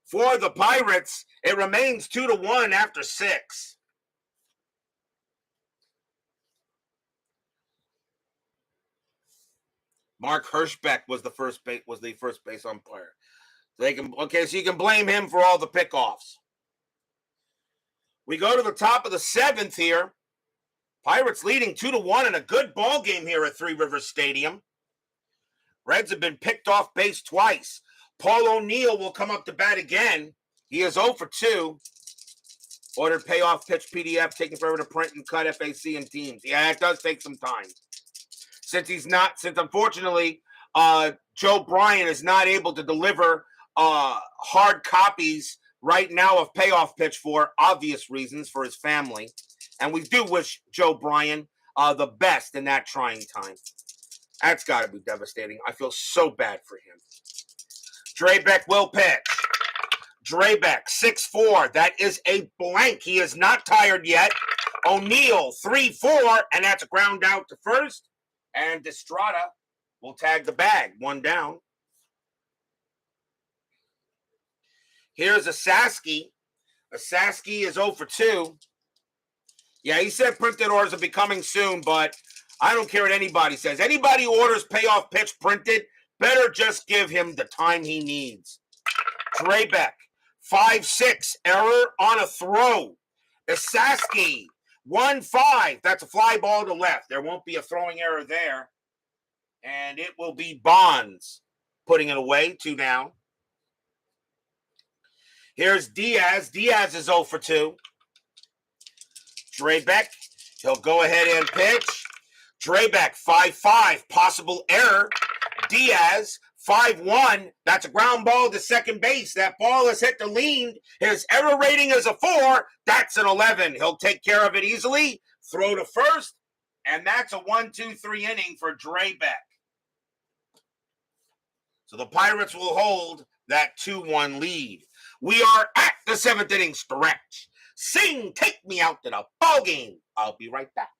for the Pirates. It remains 2-1 after 6. Mark Hirschbeck was the first base umpire. So you can blame him for all the pickoffs. We go to the top of the 7th here. Pirates leading 2-1 in a good ball game here at Three Rivers Stadium. Reds have been picked off base twice. Paul O'Neill will come up to bat again. He is 0 for 2. Ordered payoff pitch PDF, taking forever to print and cut FAC and teams. Yeah, it does take some time. Since unfortunately Joe Bryan is not able to deliver hard copies right now of payoff pitch for obvious reasons for his family. And we do wish Joe Bryan the best in that trying time. That's got to be devastating. I feel so bad for him. Drabek will pitch. Drabek, 6'4". That is a blank. He is not tired yet. O'Neill, 3-4, and that's a ground out to first. And Estrada will tag the bag, one down. Here's a Sasky. A Sasky is 0 for 2. Yeah, he said printed orders are becoming soon, but I don't care what anybody says. Anybody who orders payoff pitch printed better just give him the time he needs. Drabek, 5-6, error on a throw. Sasky, 1-5. That's a fly ball to left. There won't be a throwing error there. And it will be Bonds putting it away, 2 down. Here's Diaz. Diaz is 0 for 2. Drabek, he'll go ahead and pitch. Drabek, 5-5, possible error. Diaz, 5-1, that's a ground ball to second base. That ball has hit the lean. His error rating is a 4. That's an 11. He'll take care of it easily. Throw to first, and that's a 1-2-3 inning for Drabek. So the Pirates will hold that 2-1 lead. We are at the 7th inning stretch. Sing, take me out to the ball game. I'll be right back.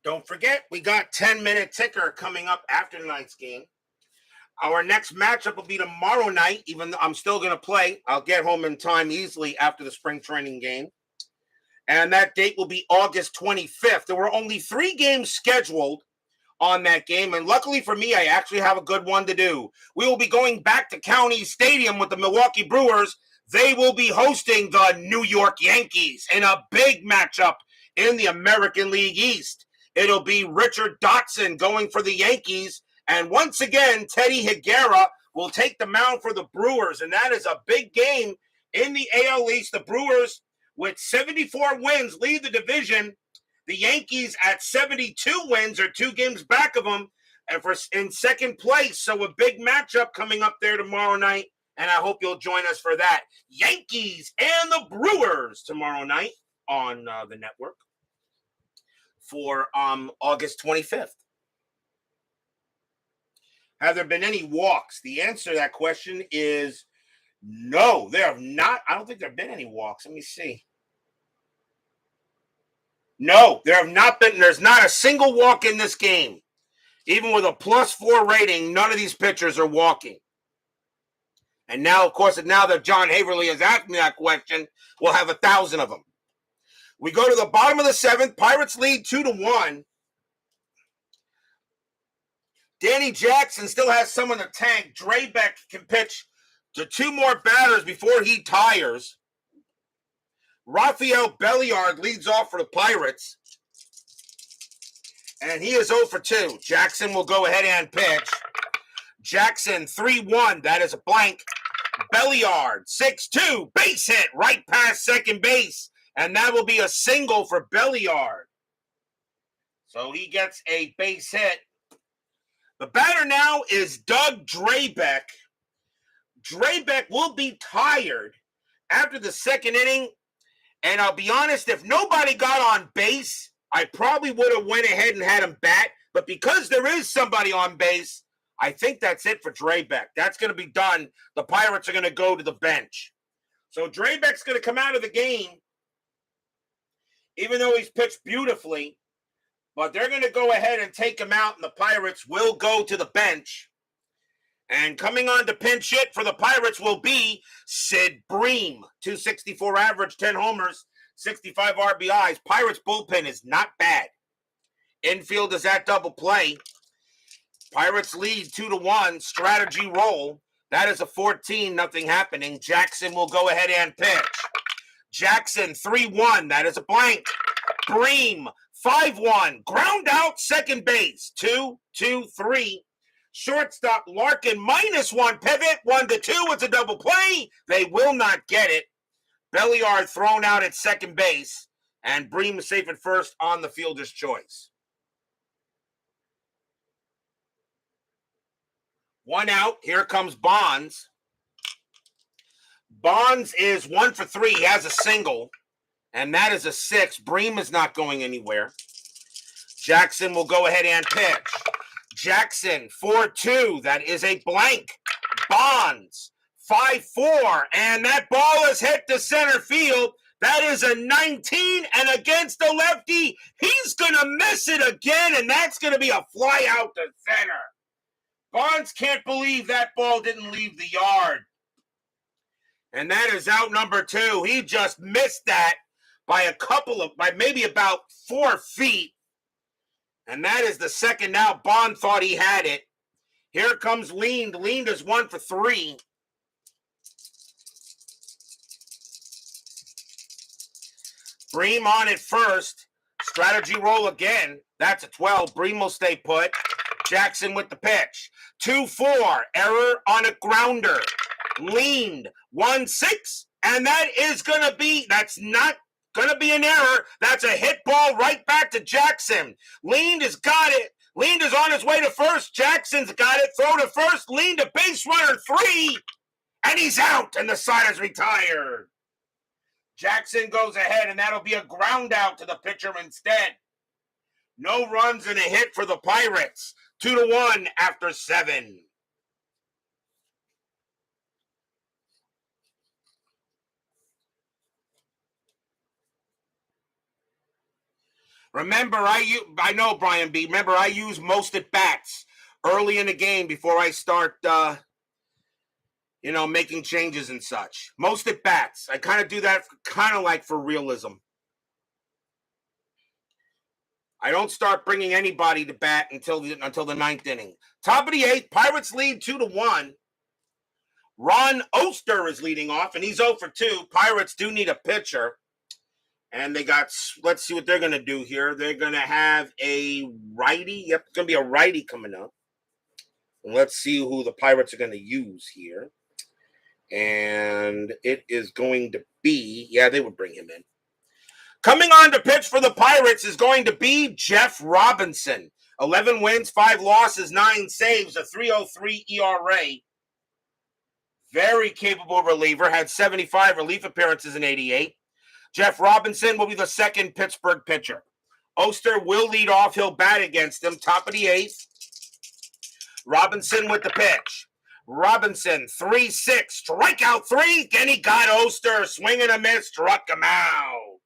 Don't forget, we got 10-minute ticker coming up after tonight's game. Our next matchup will be tomorrow night, even though I'm still going to play. I'll get home in time easily after the spring training game. And that date will be August 25th. There were only 3 games scheduled on that game. And luckily for me, I actually have a good one to do. We will be going back to County Stadium with the Milwaukee Brewers. They will be hosting the New York Yankees in a big matchup in the American League East. It'll be Richard Dotson going for the Yankees. And once again, Teddy Higuera will take the mound for the Brewers. And that is a big game in the AL East. The Brewers, with 74 wins, lead the division. The Yankees at 72 wins are 2 games back of them and in second place. So a big matchup coming up there tomorrow night. And I hope you'll join us for that. Yankees and the Brewers tomorrow night on the network for August 25th. Have there been any walks? The answer to that question is no, there have not. I don't think there have been any walks. Let me see. No, there have not been. There's not a single walk in this game. Even with a +4 rating, none of these pitchers are walking. And now, of course, now that John Haverly has asked me that question, we'll have 1,000 of them. We go to the bottom of the 7th. Pirates lead 2-1. Danny Jackson still has some in the tank. Drabek can pitch to 2 more batters before he tires. Rafael Belliard leads off for the Pirates. And he is 0 for 2. Jackson will go ahead and pitch. Jackson, 3-1. That is a blank. Belliard, 6-2. Base hit right past second base. And that will be a single for Belliard. So he gets a base hit. The batter now is Doug Drabek. Drabek will be tired after the 2nd inning. And I'll be honest, if nobody got on base, I probably would have went ahead and had him bat. But because there is somebody on base, I think that's it for Drabek. That's going to be done. The Pirates are going to go to the bench. So Drabek's going to come out of the game, even though he's pitched beautifully. But they're going to go ahead and take him out, and the Pirates will go to the bench. And coming on to pinch hit for the Pirates will be Sid Bream. 264 average, 10 homers, 65 RBIs. Pirates bullpen is not bad. Infield is at double play. Pirates lead 2-1. Strategy roll. That is a 14, nothing happening. Jackson will go ahead and pitch. Jackson 3-1. That is a blank. Bream 5-1. Ground out second base. 2-2-3. Shortstop Larkin -1 pivot. 1-2. It's a double play. They will not get it. Belliard thrown out at second base. And Bream is safe at first on the fielder's choice. 1 out. Here comes Bonds. Bonds is 1 for 3. He has a single. And that is a 6. Bream is not going anywhere. Jackson will go ahead and pitch. Jackson 4-2. That is a blank. Bonds 5-4. And that ball is hit to center field. That is a 19. And against the lefty, he's going to miss it again. And that's going to be a fly out to center. Bonds can't believe that ball didn't leave the yard. And that is out number 2. He just missed that by maybe about 4 feet. And that is the second now. Bond thought he had it. Here comes Leaned. Leaned is 1 for 3. Bream on it first. Strategy roll again. That's a 12. Bream will stay put. Jackson with the pitch. 2-4. Error on a grounder. Leaned. 1-6. And that's not going to be an error. That's a hit ball right back to Jackson. Leaned has got it. Leaned is on his way to first. Jackson's got it. Throw to first. Leaned to base runner 3. And he's out. And the side is retired. Jackson goes ahead, and that'll be a ground out to the pitcher instead. No runs and a hit for the Pirates. 2-1 after 7. Remember, I know, Brian B. Remember, I use most at bats early in the game before I start, making changes and such. Most at bats. I kind of do that kind of like for realism. I don't start bringing anybody to bat until the 9th inning. Top of the 8th, Pirates lead 2-1. Ron Oster is leading off, and he's 0 for 2. Pirates do need a pitcher. And let's see what they're going to do here. They're going to have a righty. Yep, it's going to be a righty coming up. And let's see who the Pirates are going to use here. And it is going to be, they would bring him in. Coming on to pitch for the Pirates is going to be Jeff Robinson. 11 wins, 5 losses, 9 saves, a 3.03 ERA. Very capable reliever. Had 75 relief appearances in 88. Jeff Robinson will be the second Pittsburgh pitcher. Oster will lead off. He'll bat against him. Top of the 8th. Robinson with the pitch. Robinson, 3-6. Strikeout 3. Then he got Oster. Swing and a miss. Struck him out.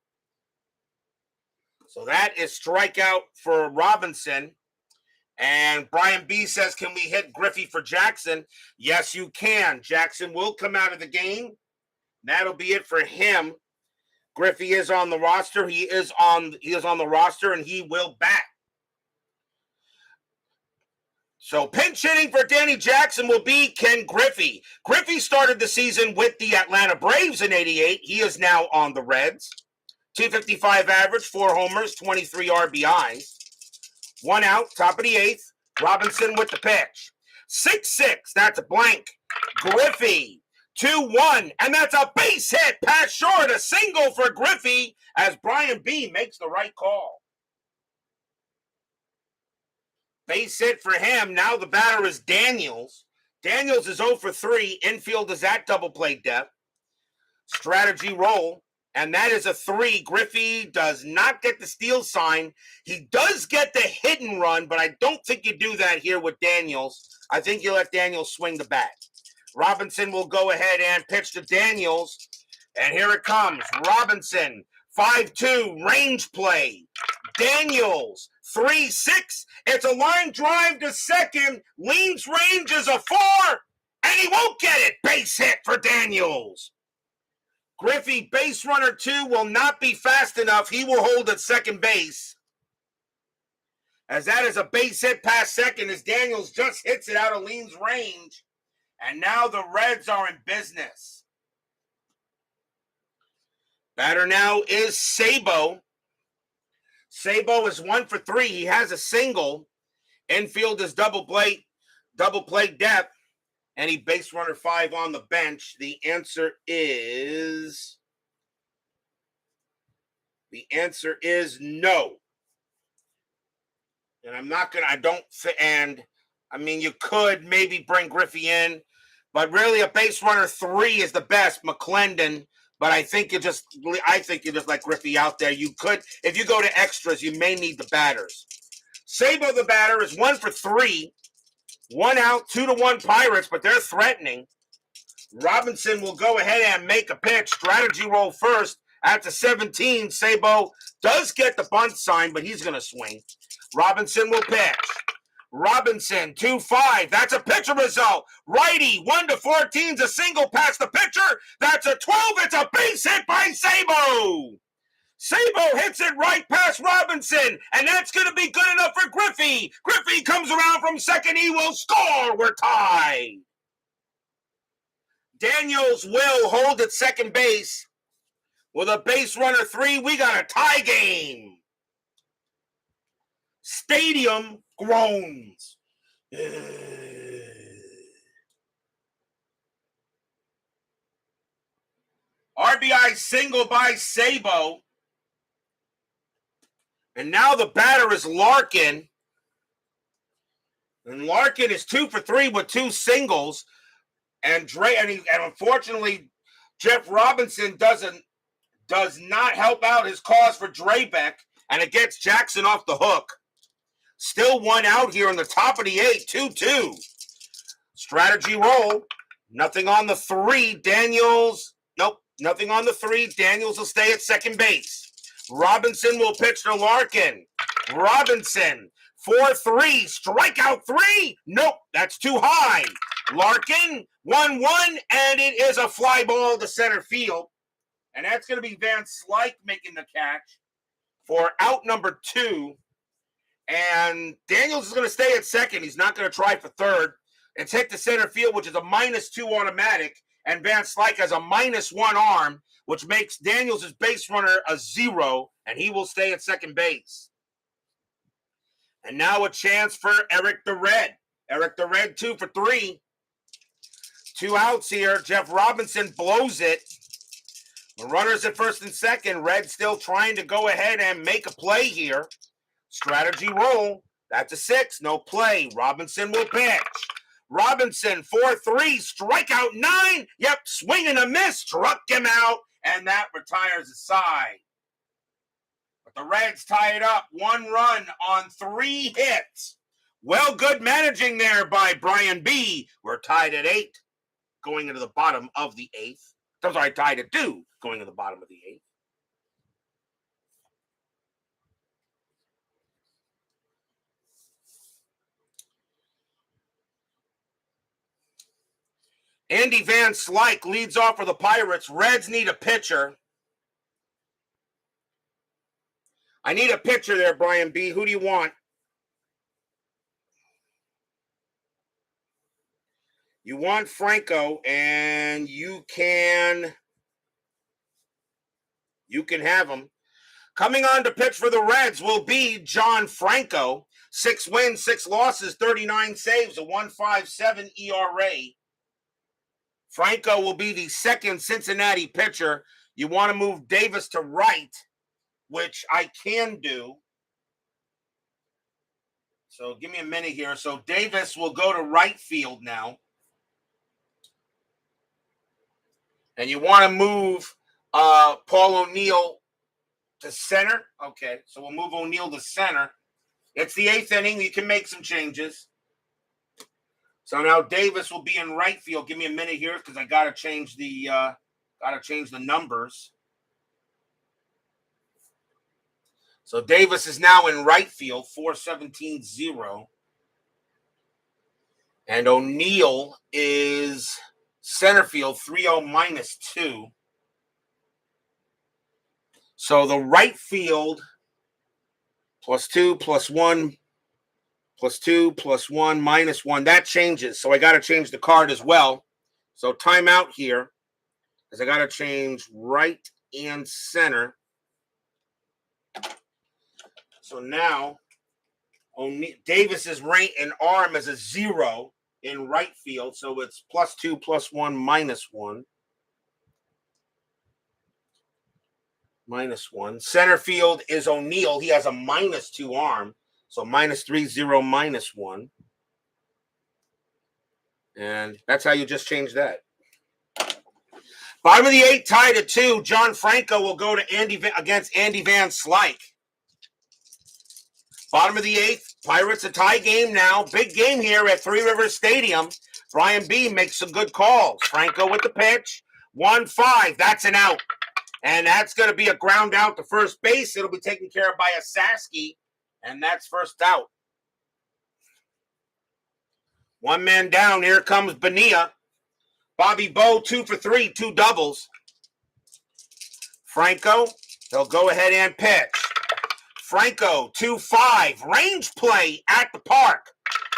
So that is strikeout for Robinson. And Brian B says, can we hit Griffey for Jackson? Yes, you can. Jackson will come out of the game. That'll be it for him. Griffey is on the roster. He is on the roster, and he will bat. So pinch hitting for Danny Jackson will be Ken Griffey. Griffey started the season with the Atlanta Braves in 88. He is now on the Reds. 255 average, 4 homers, 23 RBIs. 1 out, top of the 8th. Robinson with the pitch. 6-6, that's a blank. Griffey. 2-1, and that's a base hit. Pass short, a single for Griffey as Brian B makes the right call. Base hit for him. Now the batter is Daniels. Daniels is 0 for 3. Infield is at double play depth. Strategy roll, and that is a 3. Griffey does not get the steal sign. He does get the hit and run, but I don't think you do that here with Daniels. I think you let Daniels swing the bat. Robinson will go ahead and pitch to Daniels. And here it comes. Robinson, 5-2, range play. Daniels, 3-6. It's a line drive to second. Leans range is a 4, and he won't get it. Base hit for Daniels. Griffey, base runner 2, will not be fast enough. He will hold at second base. As that is a base hit past second as Daniels just hits it out of Lean's range. And now the Reds are in business. Batter now is Sabo. Sabo is 1 for 3. He has a single. Infield is double play depth. And he base runner 5 on the bench. The answer is no. And you could maybe bring Griffey in, but really a base runner 3 is the best, McClendon. But I think you just let Griffey out there. You could, if you go to extras, you may need the batters. Sabo, the batter, is 1 for 3. 1 out, 2-1 Pirates, but they're threatening. Robinson will go ahead and make a pitch. Strategy roll first at the 17. Sabo does get the bunt sign, but he's going to swing. Robinson will pitch. Robinson, 2-5. That's a pitcher result. Righty, 1-14 is a single past the pitcher. That's a 12. It's a base hit by Sabo. Sabo hits it right past Robinson, and that's going to be good enough for Griffey. Griffey comes around from second. He will score. We're tied. Daniels will hold at second base. With a base runner 3, we got a tie game. Stadium groans. RBI single by Sabo. And now the batter is Larkin. And Larkin is 2 for 3 with 2 singles. And unfortunately, Jeff Robinson does not help out his cause for Drabek. And it gets Jackson off the hook. Still 1 out here in the top of the 8th, 2-2. Strategy roll. Nothing on the 3. Daniels. Nope, nothing on the 3. Daniels will stay at second base. Robinson will pitch to Larkin. Robinson, 4-3. Strikeout 3. Nope, that's too high. Larkin, 1-1, and it is a fly ball to center field. And that's going to be Van Slyke making the catch for out number 2. And Daniels is going to stay at second. He's not going to try for third. It's hit to center field, which is a -2 automatic. And Van Slyke has a -1 arm, which makes Daniels' base runner a 0, and he will stay at second base. And now a chance for Eric the Red. Eric the Red, 2 for 3. 2 outs here. Jeff Robinson blows it. The runners at first and second. Red still trying to go ahead and make a play here. Strategy roll. That's a 6. No play. Robinson will pitch. Robinson, 4-3. Strikeout 9. Yep, swing and a miss. Struck him out, and that retires the side. But the Reds tie it up. 1 run on 3 hits. Well, good managing there by Brian B. We're tied at 8, going into the bottom of the 8th. I'm sorry, tied at 2, going to the bottom of the 8th. Andy Van Slyke leads off for the Pirates. Reds need a pitcher. I need a pitcher there, Brian B. Who do you want? You want Franco, and you can have him. Coming on to pitch for the Reds will be John Franco. 6 wins, 6 losses, 39 saves, a 1.57 ERA. Franco will be the second Cincinnati pitcher. You want to move Davis to right, which I can do. So give me a minute here. So Davis will go to right field now. And you want to move Paul O'Neill to center. Okay, so we'll move O'Neill to center. It's the 8th inning. You can make some changes. So now Davis will be in right field. Give me a minute here because I gotta change the numbers. So Davis is now in right field, 4-17-0. And O'Neill is center field, 3-0 -2. So the right field +2 +1 +2 +1 -1. That changes. So I got to change the card as well. So timeout here, because I got to change right and center. So now Davis's rank and arm is a 0 in right field. So it's +2 +1 -1. -1. Center field is O'Neill. He has a -2 arm. So -3 0 -1. And that's how you just change that. Bottom of the 8th, tied at 2. John Franco will go to against Andy Van Slyke. Bottom of the 8th, Pirates a tie game now. Big game here at Three Rivers Stadium. Brian B makes some good calls. Franco with the pitch. 1-5. That's an out. And that's going to be a ground out to first base. It'll be taken care of by a Sasky. And that's first out. One man down. Here comes Bonilla. Bobby Bowe, 2 for 3, 2 doubles. Franco, he'll go ahead and pitch. Franco, 2-5. Range play at the park.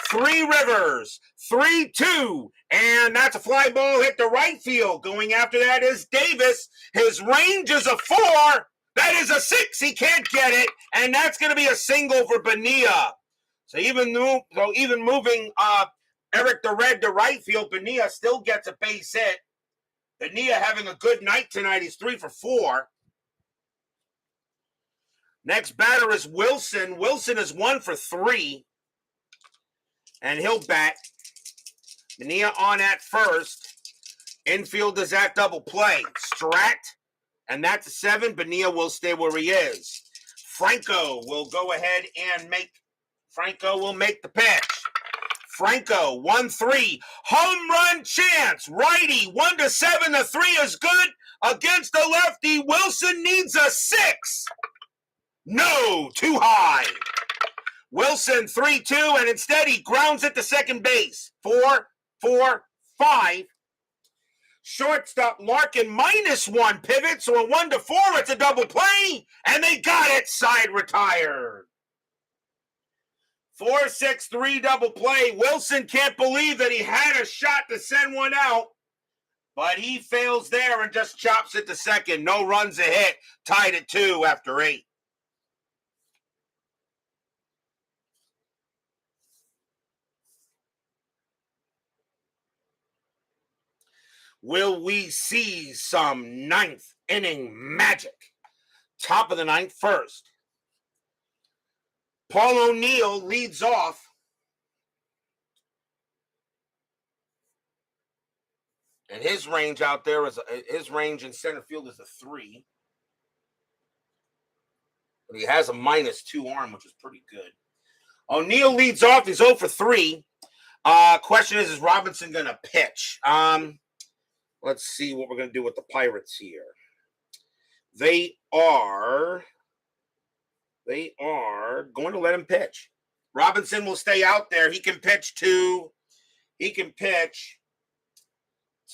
Three Rivers, 3-2. And that's a fly ball hit to right field. Going after that is Davis. His range is a 4. That is a 6. He can't get it. And that's going to be a single for Bonilla. So even moving Eric the Red to right field, Bonilla still gets a base hit. Bonilla having a good night tonight. He's 3 for 4. Next batter is Wilson. Wilson is 1 for 3. And he'll bat. Bonilla on at first. Infield is at double play. Strat. And that's a 7. Bonilla will stay where he is. Franco will go ahead and make the pitch. Franco, 1-3. Home run chance. Righty, 1-7. The 3 is good. Against the lefty, Wilson needs a 6. No, too high. Wilson, 3-2, and instead he grounds it to second base. 4-4-5. Shortstop Larkin, -1 pivot, so a 1-4, it's a double play, and they got it. Side retired. 4-6-3 double play. Wilson can't believe that he had a shot to send one out, but he fails there and just chops it to second. No runs a hit. Tied at 2 after 8. Will we see some ninth inning magic? Top of the ninth, first. Paul O'Neill leads off. And his range out there his range in center field is a 3. But he has a -2 arm, which is pretty good. O'Neill leads off. He's 0 for 3. Question is Robinson going to pitch? Let's see what we're going to do with the Pirates here. They are going to let him pitch. Robinson will stay out there. He can pitch to,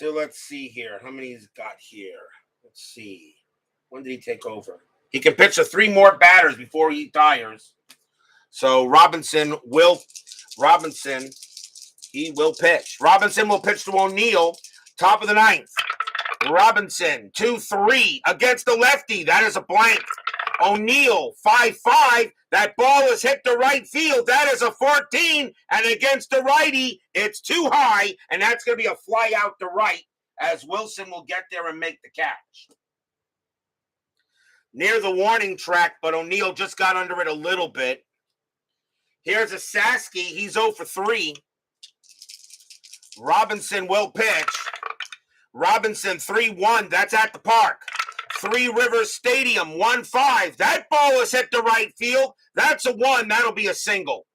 let's see here. How many he's got here? Let's see. When did he take over? He can pitch to 3 more batters before he tires. So Robinson will pitch. Robinson will pitch to O'Neill. Top of the 9th. Robinson, 2-3 against the lefty. That is a blank. O'Neill, 5-5. That ball is hit to right field. That is a 14. And against the righty, it's too high. And that's going to be a fly out to right as Wilson will get there and make the catch. Near the warning track, but O'Neill just got under it a little bit. Here's a Sasky. He's 0 for 3. Robinson will pitch. Robinson, 3-1. That's at the park. Three Rivers Stadium, 1-5. That ball is hit to right field. That's a 1. That'll be a single.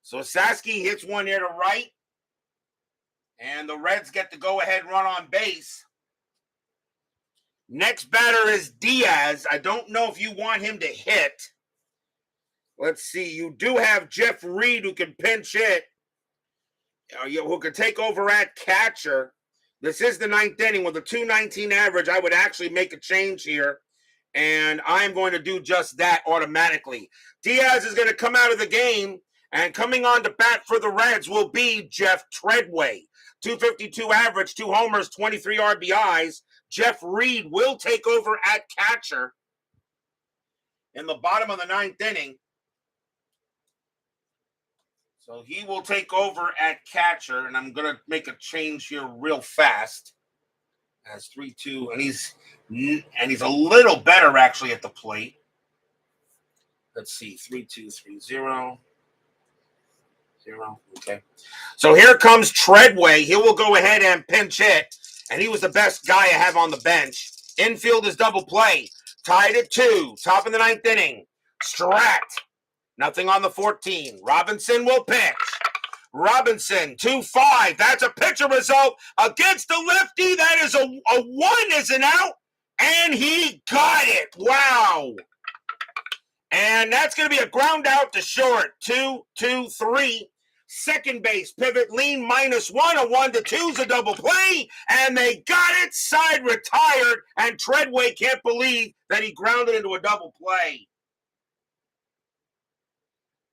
So Sasky hits one here to right. And the Reds get the go-ahead run on base. Next batter is Diaz. I don't know if you want him to hit. Let's see. You do have Jeff Reed who can pinch hit, who can take over at catcher. This is the ninth inning with a 219 average. I would actually make a change here, and I'm going to do just that automatically. Diaz is going to come out of the game, and coming on to bat for the Reds will be Jeff Treadway. 252 average, 2 homers, 23 RBIs. Jeff Reed will take over at catcher in the bottom of the ninth inning. So he will take over at catcher, and I'm going to make a change here real fast. As 3-2, and he's a little better actually at the plate. Let's see, 3-2, 3-0. 0. Okay. So here comes Treadway. He will go ahead and pinch hit, and he was the best guy I have on the bench. Infield is double play. Tied at 2. Top of the ninth inning. Strat. Nothing on the 14. Robinson will pitch. Robinson, 2-5. That's a pitcher result against the lefty. That is a 1 is an out, and he got it. Wow. And that's going to be a ground out to short. 2-2-3. Second base, pivot lean -1. A 1-2 is a double play, and they got it. Side retired, and Treadway can't believe that he grounded into a double play.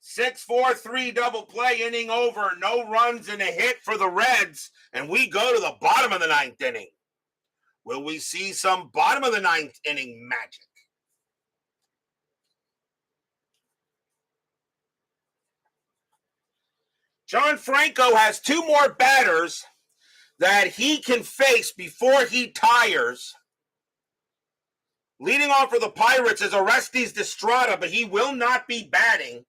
6-4-3 double play, inning over. No runs and a hit for the Reds, and we go to the bottom of the ninth inning. Will we see some bottom of the ninth inning magic? John Franco has 2 more batters that he can face before he tires. Leading off for the Pirates is Orestes Destrada, but he will not be batting,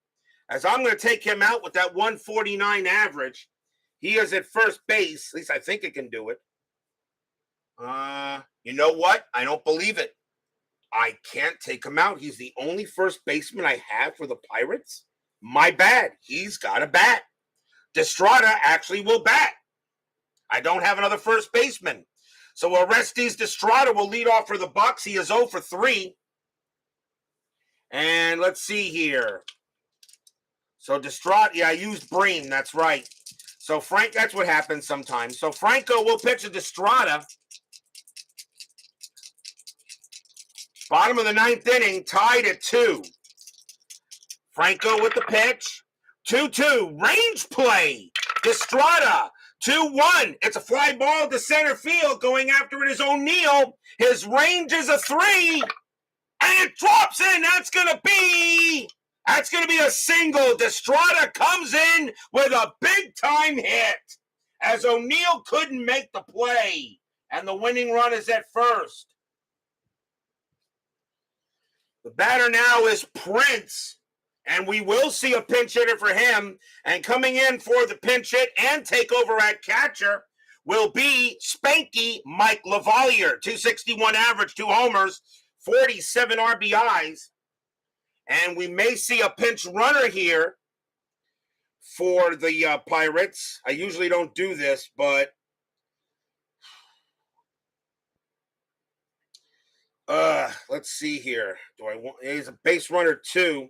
as I'm going to take him out with that 149 average. He is at first base. At least I think it can do it. You know what? I don't believe it. I can't take him out. He's the only first baseman I have for the Pirates. My bad. He's got a bat. Destrada actually will bat. I don't have another first baseman. So Orestes Destrada will lead off for the Bucks. He is 0 for 3. And let's see here. So Destrada, yeah, I used Bream. That's right. So that's what happens sometimes. So Franco will pitch to Destrada. Bottom of the ninth inning, tied at 2. Franco with the pitch. 2-2, range play. Destrada, 2-1. It's a fly ball to center field. Going after it is O'Neill. His range is a 3. And it drops in. That's going to be a single. Destrada comes in with a big-time hit, as O'Neill couldn't make the play. And the winning run is at first. The batter now is Prince. And we will see a pinch hitter for him. And coming in for the pinch hit and take over at catcher will be Spanky Mike LaValliere. 261 average, 2 homers, 47 RBIs. And we may see a pinch runner here for the Pirates. I usually don't do this, but let's see here. He's a base runner too.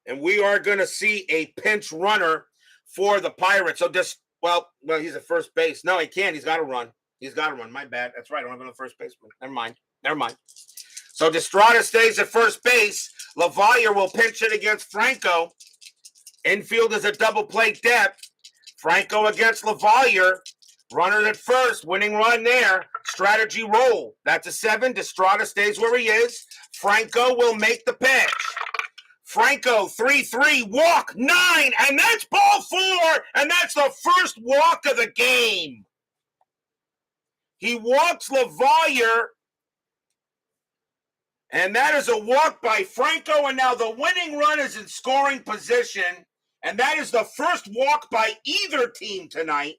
And we are going to see a pinch runner for the Pirates. So well, he's at first base. No, he can't. He's got to run. My bad. That's right. I don't have another first baseman. Never mind. So Destrada stays at first base. LaValliere will pinch it against Franco. Infield is a double play depth. Franco against LaValliere. Runner at first. Winning run there. Strategy roll. That's a 7. Destrada stays where he is. Franco will make the pitch. Franco, 3-3, walk, 9, and that's ball 4, and that's the first walk of the game. He walks LaValliere, and that is a walk by Franco, and now the winning run is in scoring position, and that is the first walk by either team tonight.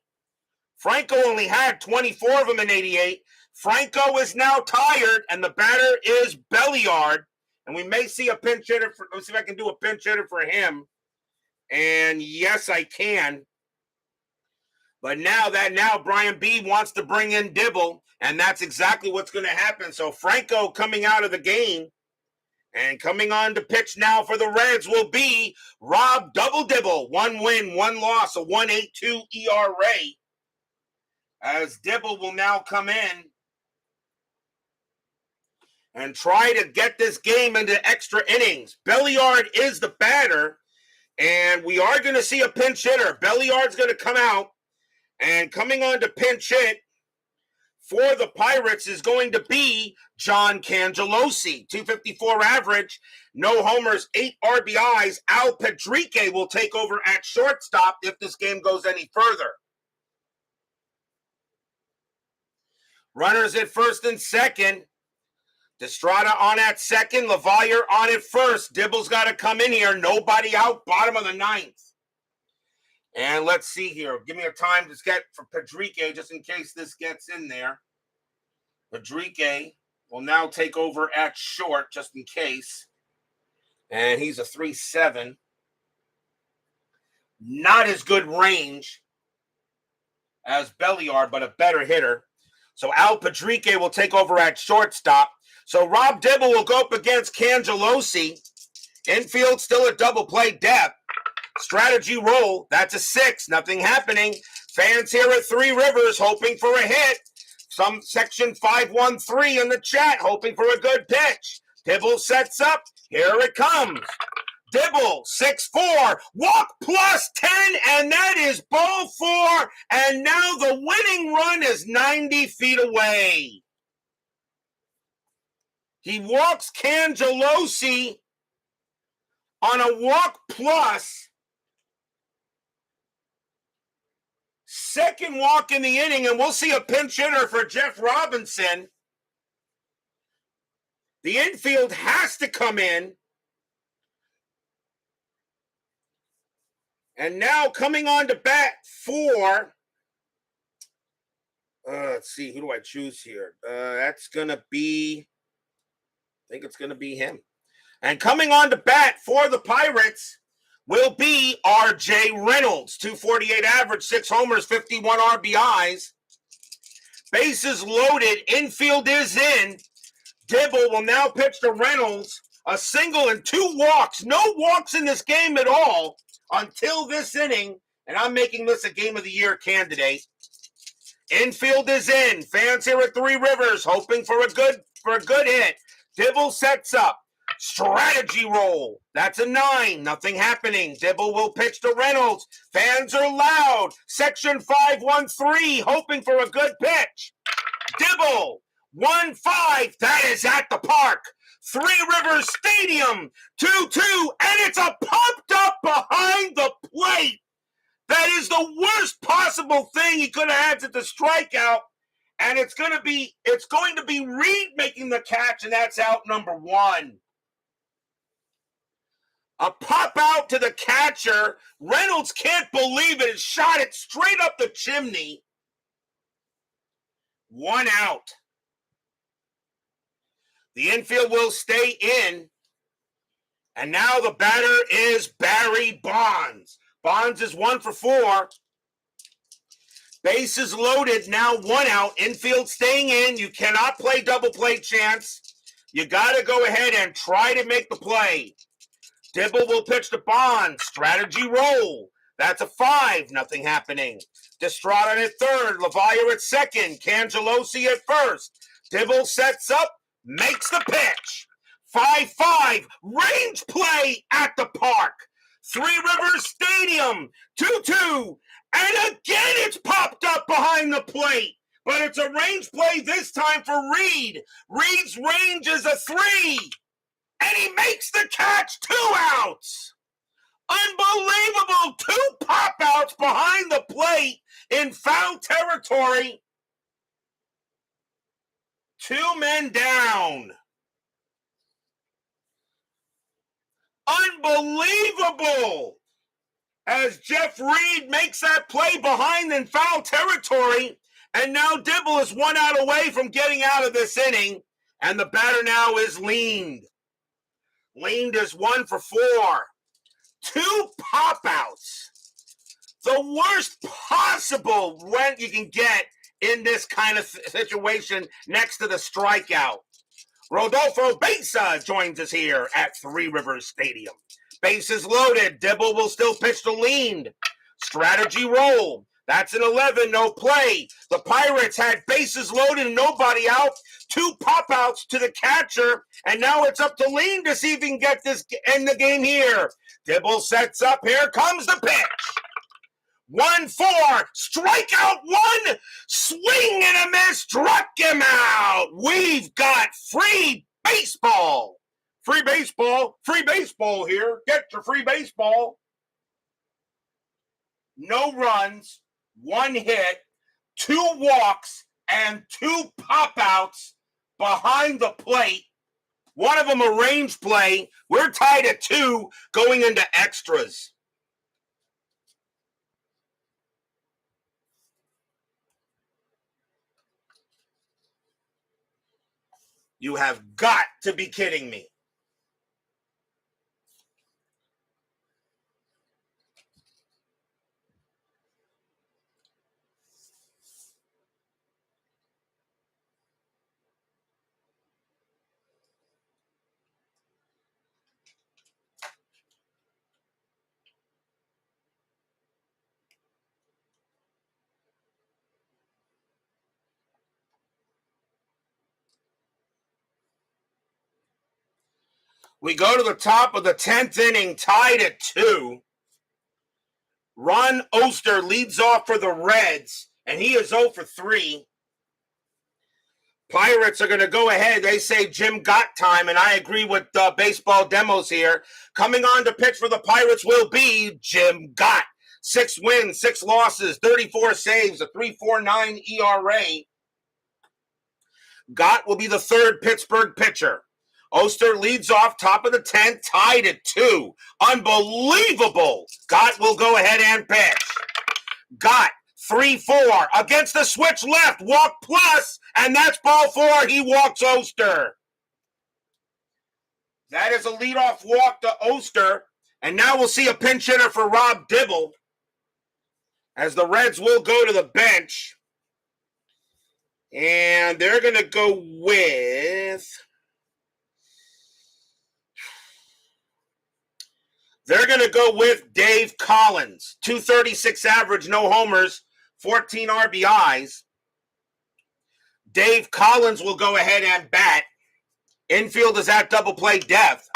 Franco only had 24 of them in 88. Franco is now tired, and the batter is Belliard. And we may see a pinch hitter. Let's see if I can do a pinch hitter for him. And yes, I can. But now Brian B wants to bring in Dibble, and that's exactly what's going to happen. So Franco coming out of the game, and coming on to pitch now for the Reds will be Rob Double Dibble. 1 win, 1 loss, a 1.82 ERA. As Dibble will now come in and try to get this game into extra innings. Belliard is the batter, and we are going to see a pinch hitter. Belliard's going to come out, and coming on to pinch hit for the Pirates is going to be John Cangelosi. 254 average, no homers, 8 RBIs. Al Pedrique will take over at shortstop if this game goes any further. Runners at first and second. Destrada on at second. LaValliere on at first. Dibble's got to come in here. Nobody out. Bottom of the 9th. And let's see here. Give me a time to get for Pedrique just in case this gets in there. Pedrique will now take over at short just in case. And he's a 3-7. Not as good range as Belliard, but a better hitter. So Al Pedrique will take over at shortstop. So Rob Dibble will go up against Cangelosi. Infield still a double play depth. Strategy roll. That's a 6. Nothing happening. Fans here at Three Rivers hoping for a hit. Some section 513 in the chat hoping for a good pitch. Dibble sets up. Here it comes. Dibble, 6-4, walk plus 10, and that is ball 4, and now the winning run is 90 feet away. He walks Cangelosi on a walk plus. Second walk in the inning, and we'll see a pinch hitter for Jeff Robinson. The infield has to come in. And now coming on to bat for, let's see, who do I choose here? That's going to be, I think it's going to be him. And coming on to bat for the Pirates will be R.J. Reynolds. 248 average, 6 homers, 51 RBIs. Bases loaded, infield is in. Dibble will now pitch to Reynolds. A single and 2 walks. No walks in this game at all until this inning, and I'm making this a Game of the Year candidate. Infield is in. Fans here at Three Rivers hoping for a good hit. Dibble sets up. Strategy roll. That's a 9. Nothing happening. Dibble will pitch to Reynolds. Fans are loud. Section 513 hoping for a good pitch. Dibble. 1-5. That is at the park. Three Rivers Stadium, 2-2, and it's a popped up behind the plate. That is the worst possible thing he could have had to the strikeout, and it's going to be Reed making the catch, and that's out number 1. A pop out to the catcher. Reynolds can't believe it. It shot it straight up the chimney. 1 out. The infield will stay in. And now the batter is Barry Bonds. Bonds is 1 for 4. Bases loaded, now 1 out. Infield staying in. You cannot play double play chance. You got to go ahead and try to make the play. Dibble will pitch to Bonds. Strategy roll. That's a 5. Nothing happening. Destrada at third. LaValliere at second. Cangelosi at first. Dibble sets up. Makes the pitch. 5-5. Range play at the park. Three Rivers Stadium. 2-2. And again it's popped up behind the plate. But it's a range play this time for Reed. Reed's range is a 3. And he makes the catch. 2 outs. Unbelievable. 2 pop-outs behind the plate in foul territory. 2 men down. Unbelievable. As Jeff Reed makes that play behind in foul territory. And now Dibble is 1 out away from getting out of this inning. And the batter now is leaned. Leaned is 1 for 4. 2 pop-outs. The worst possible rent you can get in this kind of situation next to the strikeout. Rodolfo Besa joins us here at Three Rivers Stadium. Bases loaded. Dibble will still pitch to Lean. Strategy roll. That's an 11, no play. The Pirates had bases loaded and nobody out. 2 pop-outs to the catcher, and now it's up to Lean to see if he can get this end the game here. Dibble sets up. Here comes the pitch. 1-4, strikeout 1, swing and a miss, struck him out. We've got free baseball. Free baseball here. Get your free baseball. No runs, 1 hit, 2 walks, and 2 pop-outs behind the plate. One of them a range play. We're tied at 2 going into extras. You have got to be kidding me. We go to the top of the 10th inning, tied at 2. Ron Oster leads off for the Reds, and he is 0 for 3. Pirates are going to go ahead. They say Jim Gott time, and I agree with baseball demos here. Coming on to pitch for the Pirates will be Jim Gott. 6 wins, 6 losses, 34 saves, a 3.49 ERA. Gott will be the 3rd Pittsburgh pitcher. Oster leads off, top of the 10th, tied at 2. Unbelievable. Gott will go ahead and pitch. Gott, 3-4, against the switch left, walk plus, and that's ball 4. He walks Oster. That is a leadoff walk to Oster, and now we'll see a pinch hitter for Rob Dibble, as the Reds will go to the bench. And they're going to go with... They're going to go with Dave Collins. 236 average, no homers, 14 RBIs. Dave Collins will go ahead and bat. Infield is at double play depth.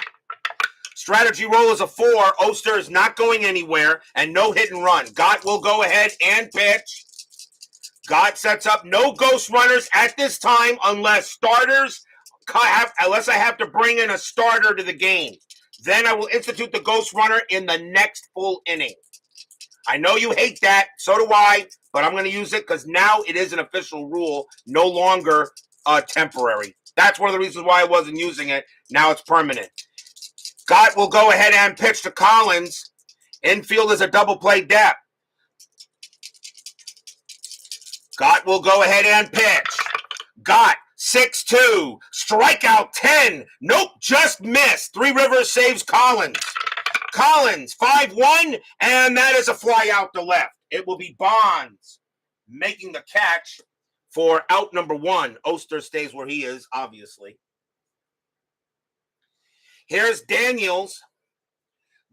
Strategy roll is a 4. Oster is not going anywhere, and no hit and run. Gott will go ahead and pitch. Gott sets up no ghost runners at this time unless unless I have to bring in a starter to the game. Then I will institute the ghost runner in the next full inning. I know you hate that. So do I. But I'm going to use it because now it is an official rule, no longer temporary. That's one of the reasons why I wasn't using it. Now it's permanent. Gott will go ahead and pitch to Collins. Infield is a double play depth. Gott will go ahead and pitch. Gott. 6-2, strikeout 10. Nope, just missed. Three Rivers saves Collins. Collins, 5-1, and that is a fly out to left. It will be Bonds making the catch for out number 1. Oster stays where he is, obviously. Here's Daniels.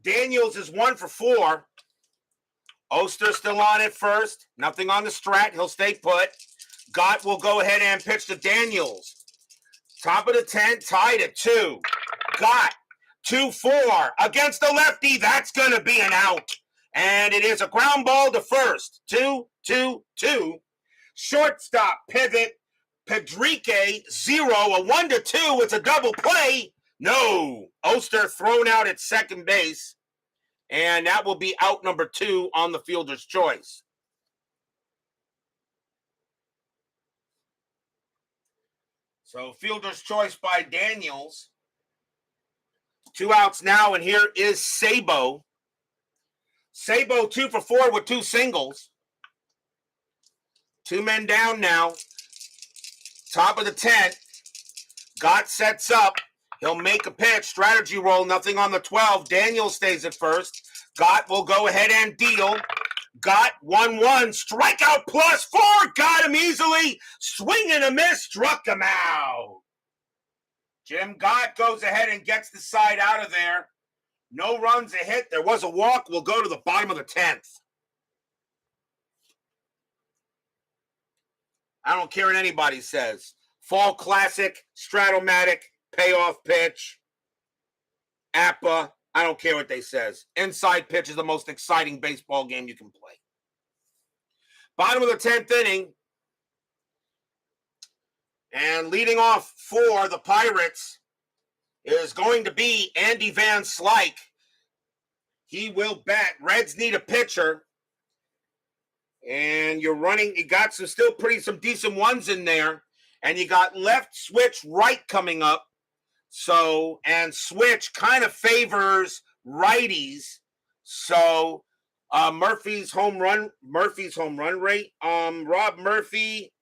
Daniels is 1 for 4. Oster still on at first. Nothing on the strat. He'll stay put. Gott will go ahead and pitch to Daniels. Top of the 10th, tied at 2. Gott, 2-4 against the lefty. That's going to be an out. And it is a ground ball to first. 2-2-2. Shortstop pivot. Pedrique, 0. A 1-2. It's a double play. No. Oster thrown out at second base. And that will be out number 2 on the fielder's choice. So fielder's choice by Daniels. 2 outs now, and here is Sabo. Sabo 2 for 4 with 2 singles. 2 men down now. Top of the 10th. Gott sets up. He'll make a pitch. Strategy roll. Nothing on the 12. Daniels stays at first. Gott will go ahead and deal. Got 1-1. Strikeout +4. Got him easily. Swing and a miss. Struck him out. Jim Gott goes ahead and gets the side out of there. No runs, a hit. There was a walk. We'll go to the bottom of the 10th. I don't care what anybody says. Fall Classic, Stratomatic, payoff pitch, APA. I don't care what they says. Inside pitch is the most exciting baseball game you can play. Bottom of the 10th inning. And leading off for the Pirates is going to be Andy Van Slyke. He will bat. Reds need a pitcher. And you got some decent ones in there. And you got left, switch, right coming up. So, and switch kind of favors righties. So, Murphy's home run rate. Rob Murphy,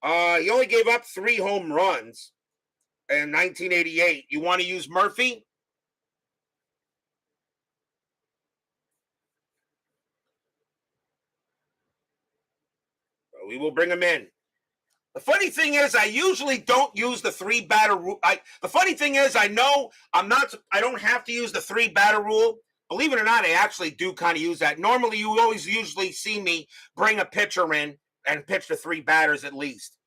he only gave up 3 home runs in 1988. You want to use Murphy? We will bring him in. The funny thing is, I usually don't use the 3-batter rule. The funny thing is, I don't have to use the 3-batter rule. Believe it or not, I actually do kind of use that. Normally, you always usually see me bring a pitcher in and pitch the 3 batters at least.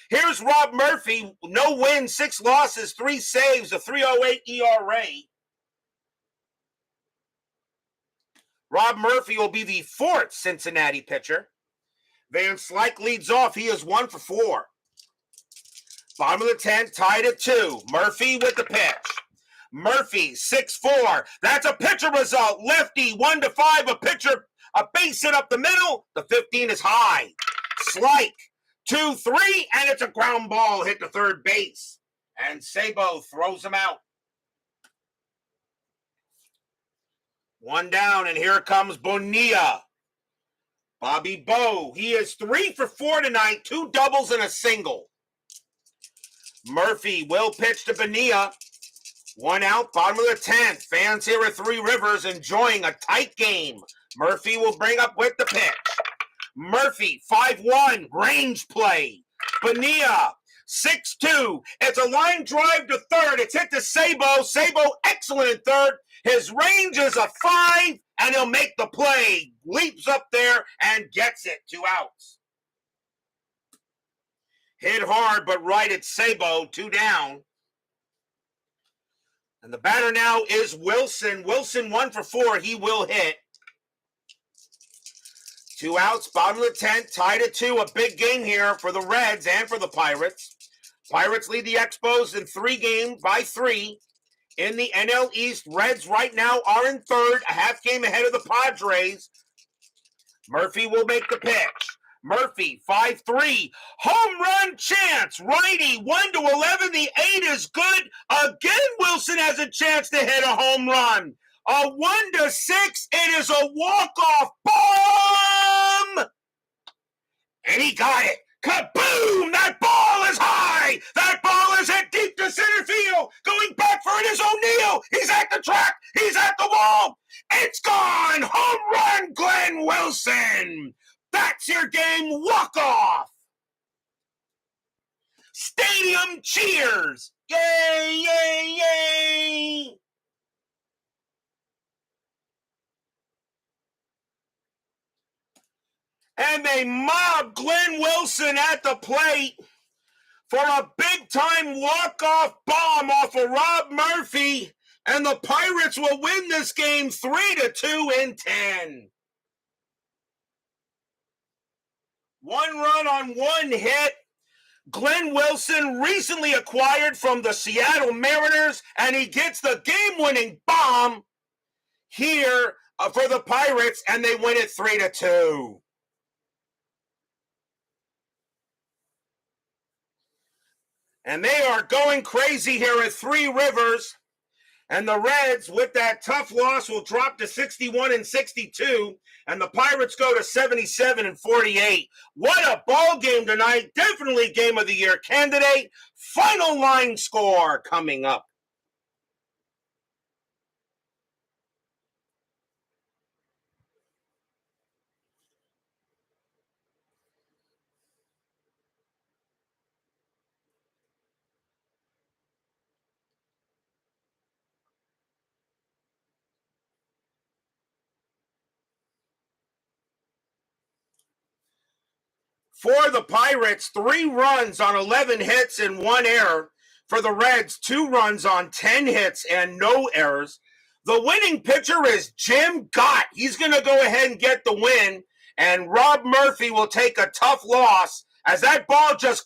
Here's Rob Murphy. No wins, 6 losses, 3 saves, a 3.08 ERA. Rob Murphy will be the 4th Cincinnati pitcher. Van Slyke leads off. He is 1 for 4. Bottom of the 10th, tied at 2. Murphy with the pitch. Murphy, 6-4. That's a pitcher result. Lefty, 1-5. A base hit up the middle. The 15 is high. Slyke, 2-3, and it's a ground ball hit to third base. And Sabo throws him out. 1 down, and here comes Bonilla. Bobby Bowe, he is 3 for 4 tonight, 2 doubles and a single. Murphy will pitch to Bonilla. 1 out, bottom of the 10th. Fans here at Three Rivers enjoying a tight game. Murphy will bring up with the pitch. Murphy, 5-1, range play. Bonilla, 6-2. It's a line drive to third. It's hit to Sabo. Sabo, excellent in third. His range is a 5. And he'll make the play. Leaps up there and gets it. 2 outs. Hit hard, but right at Sabo. 2 down. And the batter now is Wilson. Wilson 1 for 4. He will hit. 2 outs. Bottom of the 10th. Tied at 2. A big game here for the Reds and for the Pirates. Pirates lead the Expos in 3 games by 3. In the NL East, Reds right now are in 3rd, a half game ahead of the Padres. Murphy will make the pitch. Murphy, 5-3. Home run chance. Righty, 1-11. The 8 is good. Again, Wilson has a chance to hit a home run. A 1-6. It is a walk-off bomb. And he got it. Kaboom! That ball is high! That ball is hit deep to center field! Going back for it is O'Neill! He's at the track! He's at the wall! It's gone! Home run, Glenn Wilson! That's your game walk-off! Stadium cheers! Yay, yay, yay! And they mob Glenn Wilson at the plate for a big-time walk-off bomb off of Rob Murphy, and the Pirates will win this game 3-2 in 10. 1 run on 1 hit. Glenn Wilson recently acquired from the Seattle Mariners, and he gets the game-winning bomb here for the Pirates, and they win it 3-2. And they are going crazy here at Three Rivers. And the Reds, with that tough loss, will drop to 61-62. And the Pirates go to 77-48. What a ball game tonight. Definitely Game of the Year candidate. Final line score coming up. For the Pirates, 3 runs on 11 hits and 1 error. For the Reds, 2 runs on 10 hits and no errors. The winning pitcher is Jim Gott. He's going to go ahead and get the win, and Rob Murphy will take a tough loss as that ball just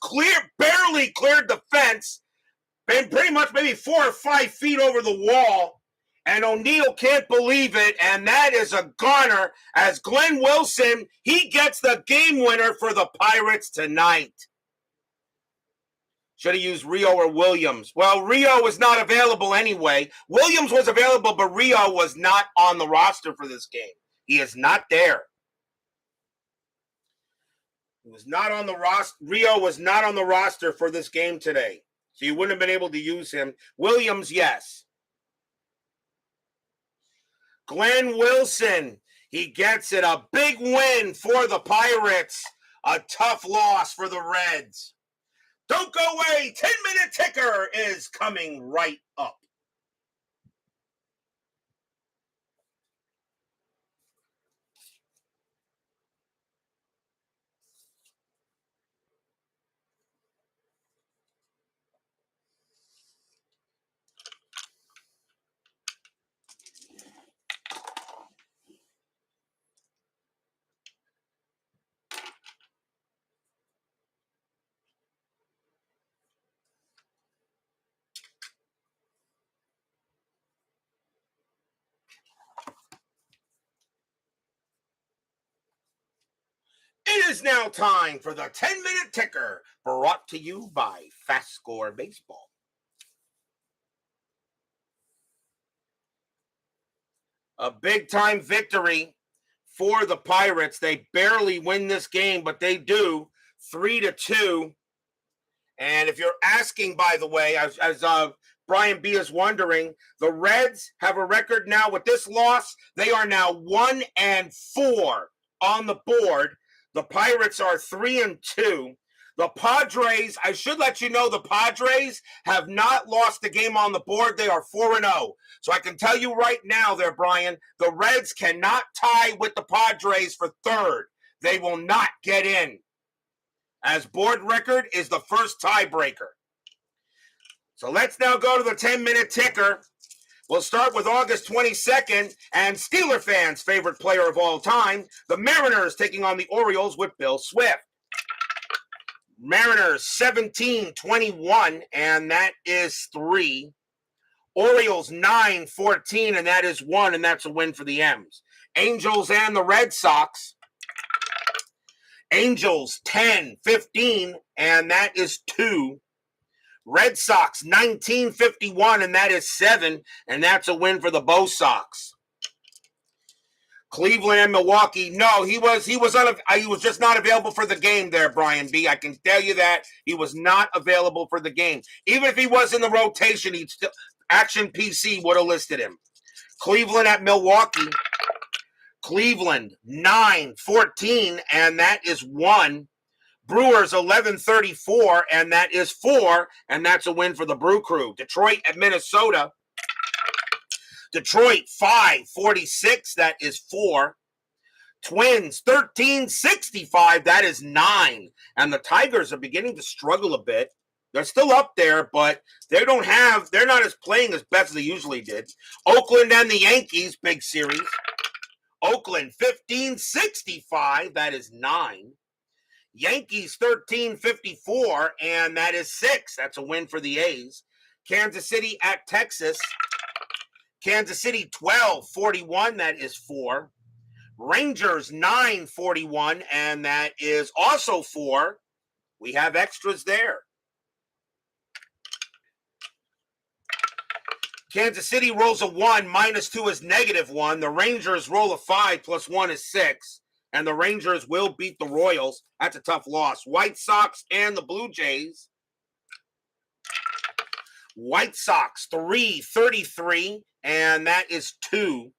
barely cleared the fence, been pretty much maybe 4 or 5 feet over the wall, and O'Neill can't believe it, and that is a goner as Glenn Wilson, he gets the game winner for the Pirates tonight. Should have used Rio or Williams. Well, Rio was not available anyway. Williams was available, but Rio was not on the roster for this game. He is not there. He was not on the roster. Rio was not on the roster for this game today, so you wouldn't have been able to use him. Williams, yes. Glenn Wilson, he gets it. A big win for the Pirates. A tough loss for the Reds. Don't go away. 10-minute ticker is coming right up. It is now time for the 10-minute ticker, brought to you by FastScore Baseball. A big-time victory for the Pirates. They barely win this game, but they do, 3-2. And if you're asking, by the way, as Brian B. is wondering, the Reds have a record now with this loss. They are now 1-4 on the board. The Pirates are 3-2. The Padres, I should let you know, the Padres have not lost a game on the board. They are 4-0. So I can tell you right now there, Brian, the Reds cannot tie with the Padres for third. They will not get in, as board record is the first tiebreaker. So let's now go to the 10-minute ticker. We'll start with August 22nd, and Steeler fans' favorite player of all time, the Mariners taking on the Orioles with Bill Swift. Mariners 17-21, and that is 3. Orioles 9-14, and that is 1, and that's a win for the M's. Angels and the Red Sox. Angels 10-15, and that is 2. Red Sox 19-51, and that is 7, and that's a win for the Bo Sox. Cleveland and Milwaukee. No, he was just not available for the game there, Brian B. I can tell you that he was not available for the game. Even if he was in the rotation, he'd still Action PC would have listed him. Cleveland at Milwaukee. Cleveland 9-14, and that is 1. Brewers 11-34, and that is 4, and that's a win for the Brew Crew. Detroit at Minnesota. Detroit 5-46, that is 4. Twins 13-65, that is 9. And the Tigers are beginning to struggle a bit. They're still up there, but they're not as playing as best as they usually did. Oakland and the Yankees, big series. Oakland 15-65, that is 9. Yankees 13-54, and that is 6. That's a win for the A's. Kansas City at Texas. Kansas City 12-41, that is 4. Rangers 9-41, and that is also 4. We have extras there. Kansas City rolls a 1, -2 is -1. The Rangers roll a 5, +1 is 6. And the Rangers will beat the Royals. That's a tough loss. White Sox and the Blue Jays. White Sox 3-33, and that is 2.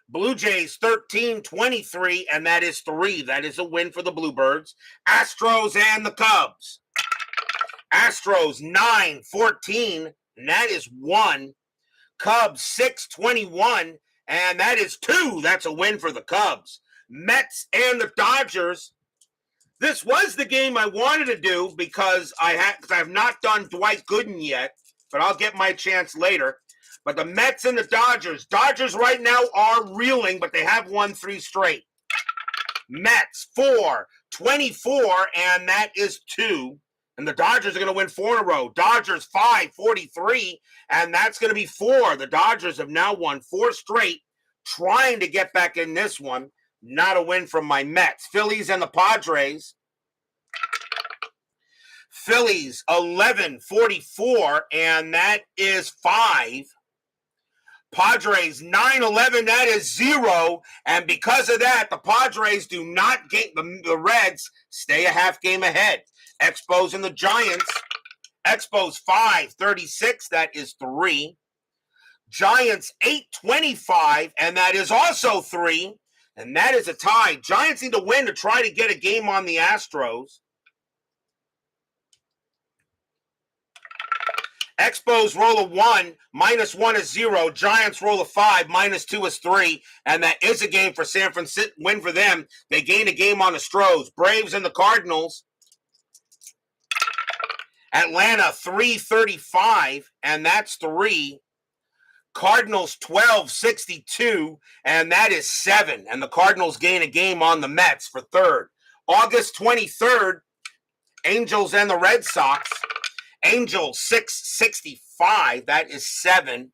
Blue Jays 13-23, and that is 3. That is a win for the Bluebirds. Astros and the Cubs. Astros 9-14, and that is 1. Cubs 6-21, and that is 2. That's a win for the Cubs. Mets and the Dodgers. This was the game I wanted to do because I have not done Dwight Gooden yet, but I'll get my chance later. But the Mets and the Dodgers. Dodgers right now are reeling, but they have won 3 straight. Mets 4-24, and that is 2. And the Dodgers are going to win 4 in a row. Dodgers 5-43, and that's going to be 4. The Dodgers have now won 4 straight, trying to get back in this one. Not a win from my Mets. Phillies and the Padres. Phillies 11-44, and that is 5. Padres 9-11, that is 0. And because of that, the Padres do not get the Reds stay a half game ahead. Expos and the Giants. Expos 5-36, that is 3. Giants 8-25, and that is also 3. And that is a tie. Giants need to win to try to get a game on the Astros. Expos roll a 1, -1 is 0. Giants roll a 5, -2 is 3. And that is a game for San Francisco. Win for them. They gain a game on the Stros. Braves and the Cardinals. Atlanta 3-35, and that's 3. Cardinals 12-62, and that is 7. And the Cardinals gain a game on the Mets for 3rd. August 23rd, Angels and the Red Sox. Angels 6-65, that is 7.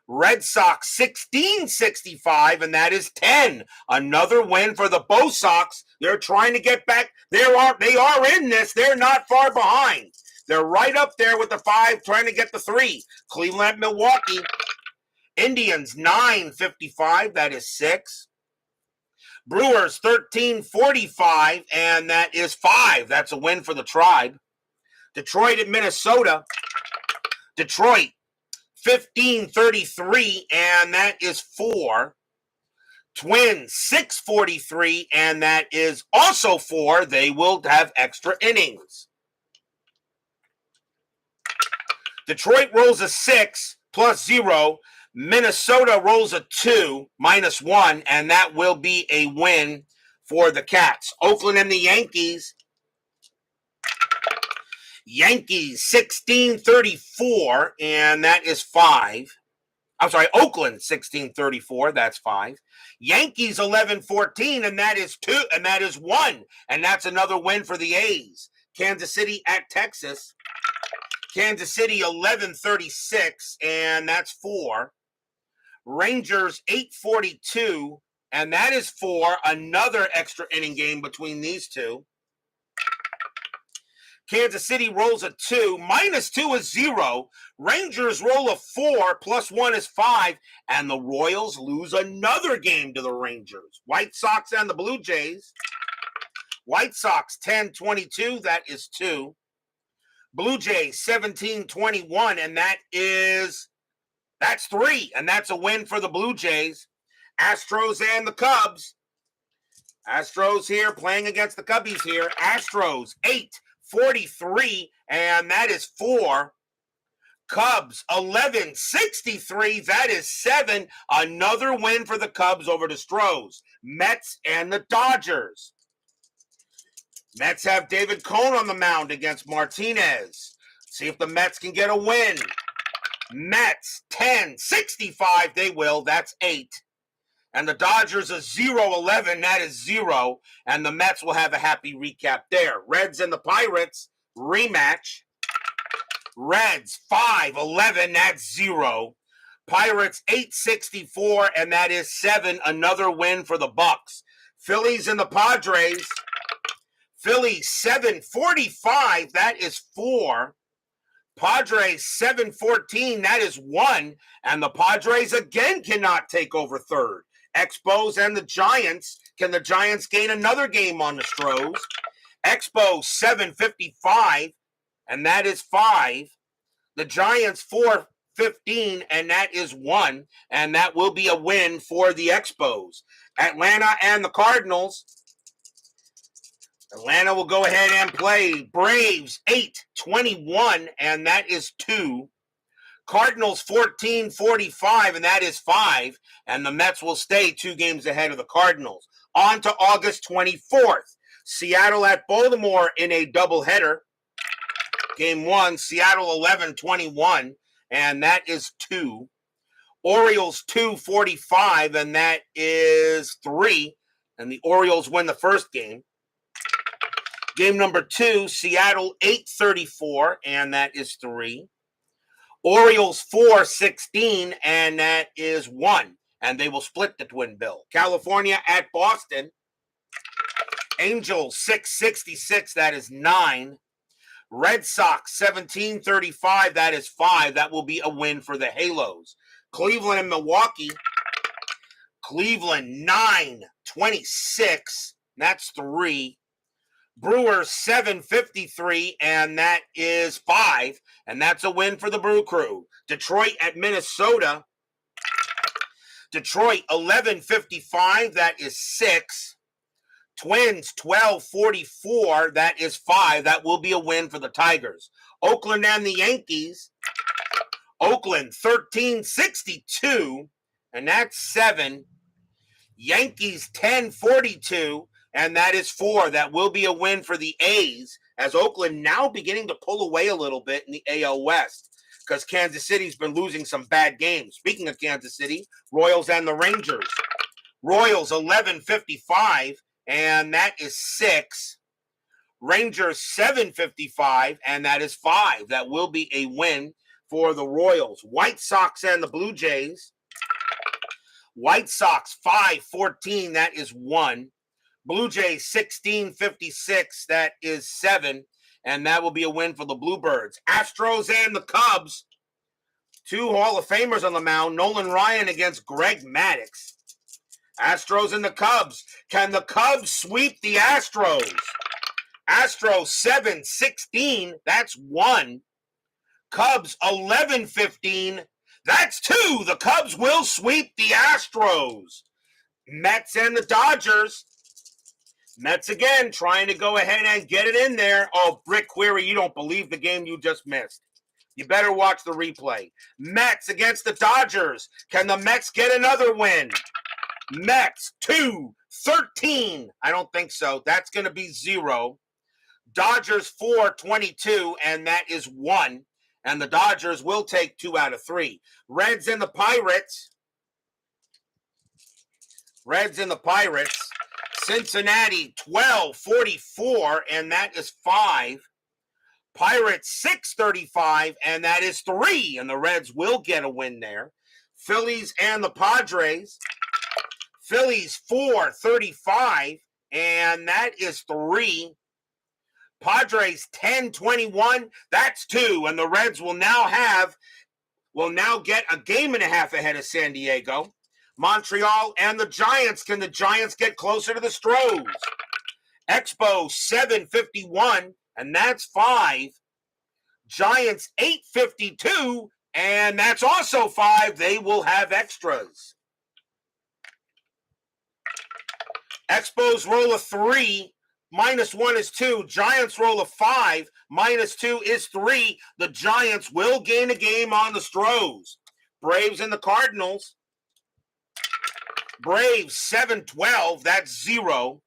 Red Sox 16-65, and that is 10. Another win for the Bo Sox. They're trying to get back. They are in this. They're not far behind. They're right up there with the 5, trying to get the 3. Cleveland, Milwaukee. Indians 9-55, that is 6. Brewers 13-45, and that is 5. That's a win for the Tribe. Detroit at Minnesota. Detroit 15-33, and that is 4. Twins 6-43, and that is also 4. They will have extra innings. Detroit rolls a 6 +0. Minnesota rolls a 2 -1, and that will be a win for the Cats. Oakland and the Yankees. Yankees 16-34, and that is 5. I'm sorry, Oakland 16-34, that's 5. Yankees 11-14, and that is 2, and that is 1. And that's another win for the A's. Kansas City at Texas. Kansas City 11-36, and that's 4. Rangers 8-42, and that is 4. Another extra inning game between these two. Kansas City rolls a 2, -2 is 0. Rangers roll a 4, +1 is 5, and the Royals lose another game to the Rangers. White Sox and the Blue Jays. White Sox 10-22, that is 2. Blue Jays 17-21, and that's 3, and that's a win for the Blue Jays. Astros and the Cubs. Astros here playing against the Cubbies here. Astros 8-43, and that is 4. Cubs 11-63, that is 7. Another win for the Cubs over the Stros. Mets and the Dodgers. Mets have David Cone on the mound against Martinez. See if the Mets can get a win. Mets 10-65, they will, that's 8. And the Dodgers are 0-11, that is 0. And the Mets will have a happy recap there. Reds and the Pirates, rematch. Reds 5-11, that's 0. Pirates 8-64, and that is 7. Another win for the Bucks. Phillies and the Padres. Phillies 7-45, that is 4. Padres 7-14, that is 1. And the Padres again cannot take over 3rd. Expos and the Giants. Can the Giants gain another game on the Stros? Expos 7-55, and that is 5. The Giants 4-15, and that is 1. And that will be a win for the Expos. Atlanta and the Cardinals. Atlanta will go ahead and play Braves 8-21, and that is 2. Cardinals 14-45, and that is 5. And the Mets will stay 2 games ahead of the Cardinals. On to August 24th. Seattle at Baltimore in a doubleheader. Game 1, Seattle 11-21, and that is 2. Orioles 2-45, and that is 3. And the Orioles win the first game. Game number 2, Seattle 8-34, and that is 3. Orioles 4-16, and that is 1. And they will split the twin bill. California at Boston. Angels 6-66, that is 9. Red Sox 17-35, that is 5. That will be a win for the Halos. Cleveland and Milwaukee. Cleveland 9-26, that's 3. Brewers 7-53, and that is 5. And that's a win for the Brew Crew. Detroit at Minnesota. Detroit 11-55, that is 6. Twins 12-44, that is 5. That will be a win for the Tigers. Oakland and the Yankees. Oakland 13-62, and that's 7. Yankees 10-42, and that is 4. That will be a win for the A's, as Oakland now beginning to pull away a little bit in the AL West, because Kansas City's been losing some bad games. Speaking of Kansas City, Royals and the Rangers. Royals 11-55, and that is 6. Rangers 7-55, and that is 5. That will be a win for the Royals. White Sox and the Blue Jays. White Sox 5-14, that is 1. Blue Jays 16-56, that is 7. And that will be a win for the Bluebirds. Astros and the Cubs. 2 Hall of Famers on the mound. Nolan Ryan against Greg Maddux. Astros and the Cubs. Can the Cubs sweep the Astros? Astros 7-16, that's 1. Cubs 11-15, that's 2. The Cubs will sweep the Astros. Mets and the Dodgers. Mets again trying to go ahead and get it in there. Oh, Brick Query, you don't believe the game you just missed. You better watch the replay. Mets against the Dodgers. Can the Mets get another win? Mets 2-13. I don't think so. That's going to be 0. Dodgers 4-22, and that is 1. And the Dodgers will take 2 out of 3. Reds and the Pirates. Reds and the Pirates. Cincinnati 12-44, and that is 5. Pirates 6-35, and that is 3. And the Reds will get a win there. Phillies and the Padres. Phillies 4-35, and that is 3. Padres 10-21, that's 2. And the Reds will now get a game and a half ahead of San Diego. Montreal and the Giants. Can the Giants get closer to the Stros? Expo 7-51, and that's 5. Giants 8-52, and that's also 5. They will have extras. Expos roll a 3. -1 is 2. Giants roll a 5. -2 is 3. The Giants will gain a game on the Stros. Braves and the Cardinals. Braves 7-12. That's 0.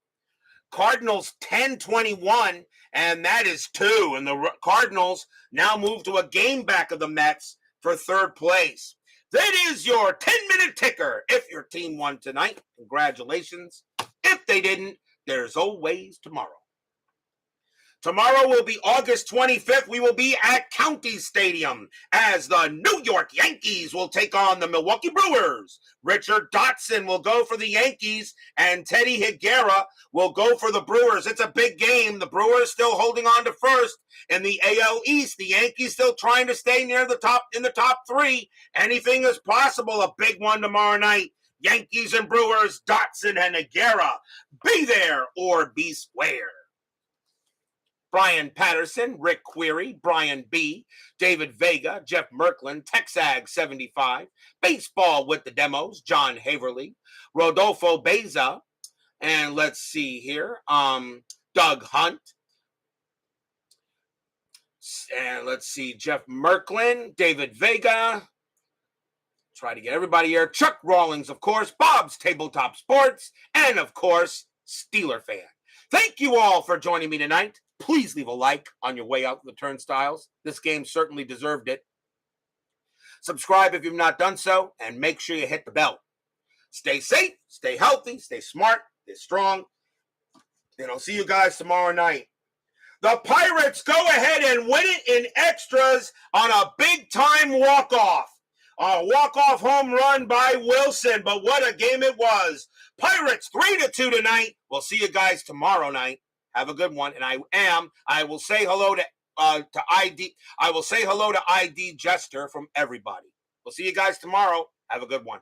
Cardinals 10-21. And that is 2. And the Cardinals now move to a game back of the Mets for 3rd place. That is your 10-minute ticker. If your team won tonight, congratulations. If they didn't, there's always tomorrow. Tomorrow will be August 25th. We will be at County Stadium as the New York Yankees will take on the Milwaukee Brewers. Richard Dotson will go for the Yankees, and Teddy Higuera will go for the Brewers. It's a big game. The Brewers still holding on to first in the AL East. The Yankees still trying to stay near the top in the top 3. Anything is possible. A big one tomorrow night. Yankees and Brewers, Dotson and Higuera. Be there or be square. Brian Patterson, Rick Query, Brian B., David Vega, Jeff Merklin, Texag 75, Baseball with the Demos, John Haverly, Rodolfo Beza, and let's see here, Doug Hunt, and let's see, Jeff Merklin, David Vega, try to get everybody here, Chuck Rawlings, of course, Bob's Tabletop Sports, and of course, Steeler Fan. Thank you all for joining me tonight. Please leave a like on your way out the turnstiles. This game certainly deserved it. Subscribe if you've not done so, and make sure you hit the bell. Stay safe, stay healthy, stay smart, stay strong, and I'll see you guys tomorrow night. The Pirates go ahead and win it in extras on a big-time walk-off. A walk-off home run by Wilson, but what a game it was. Pirates 3-2 tonight. We'll see you guys tomorrow night. Have a good one. And I will say hello to ID. I will say hello to ID Jester from everybody. We'll see you guys tomorrow. Have a good one.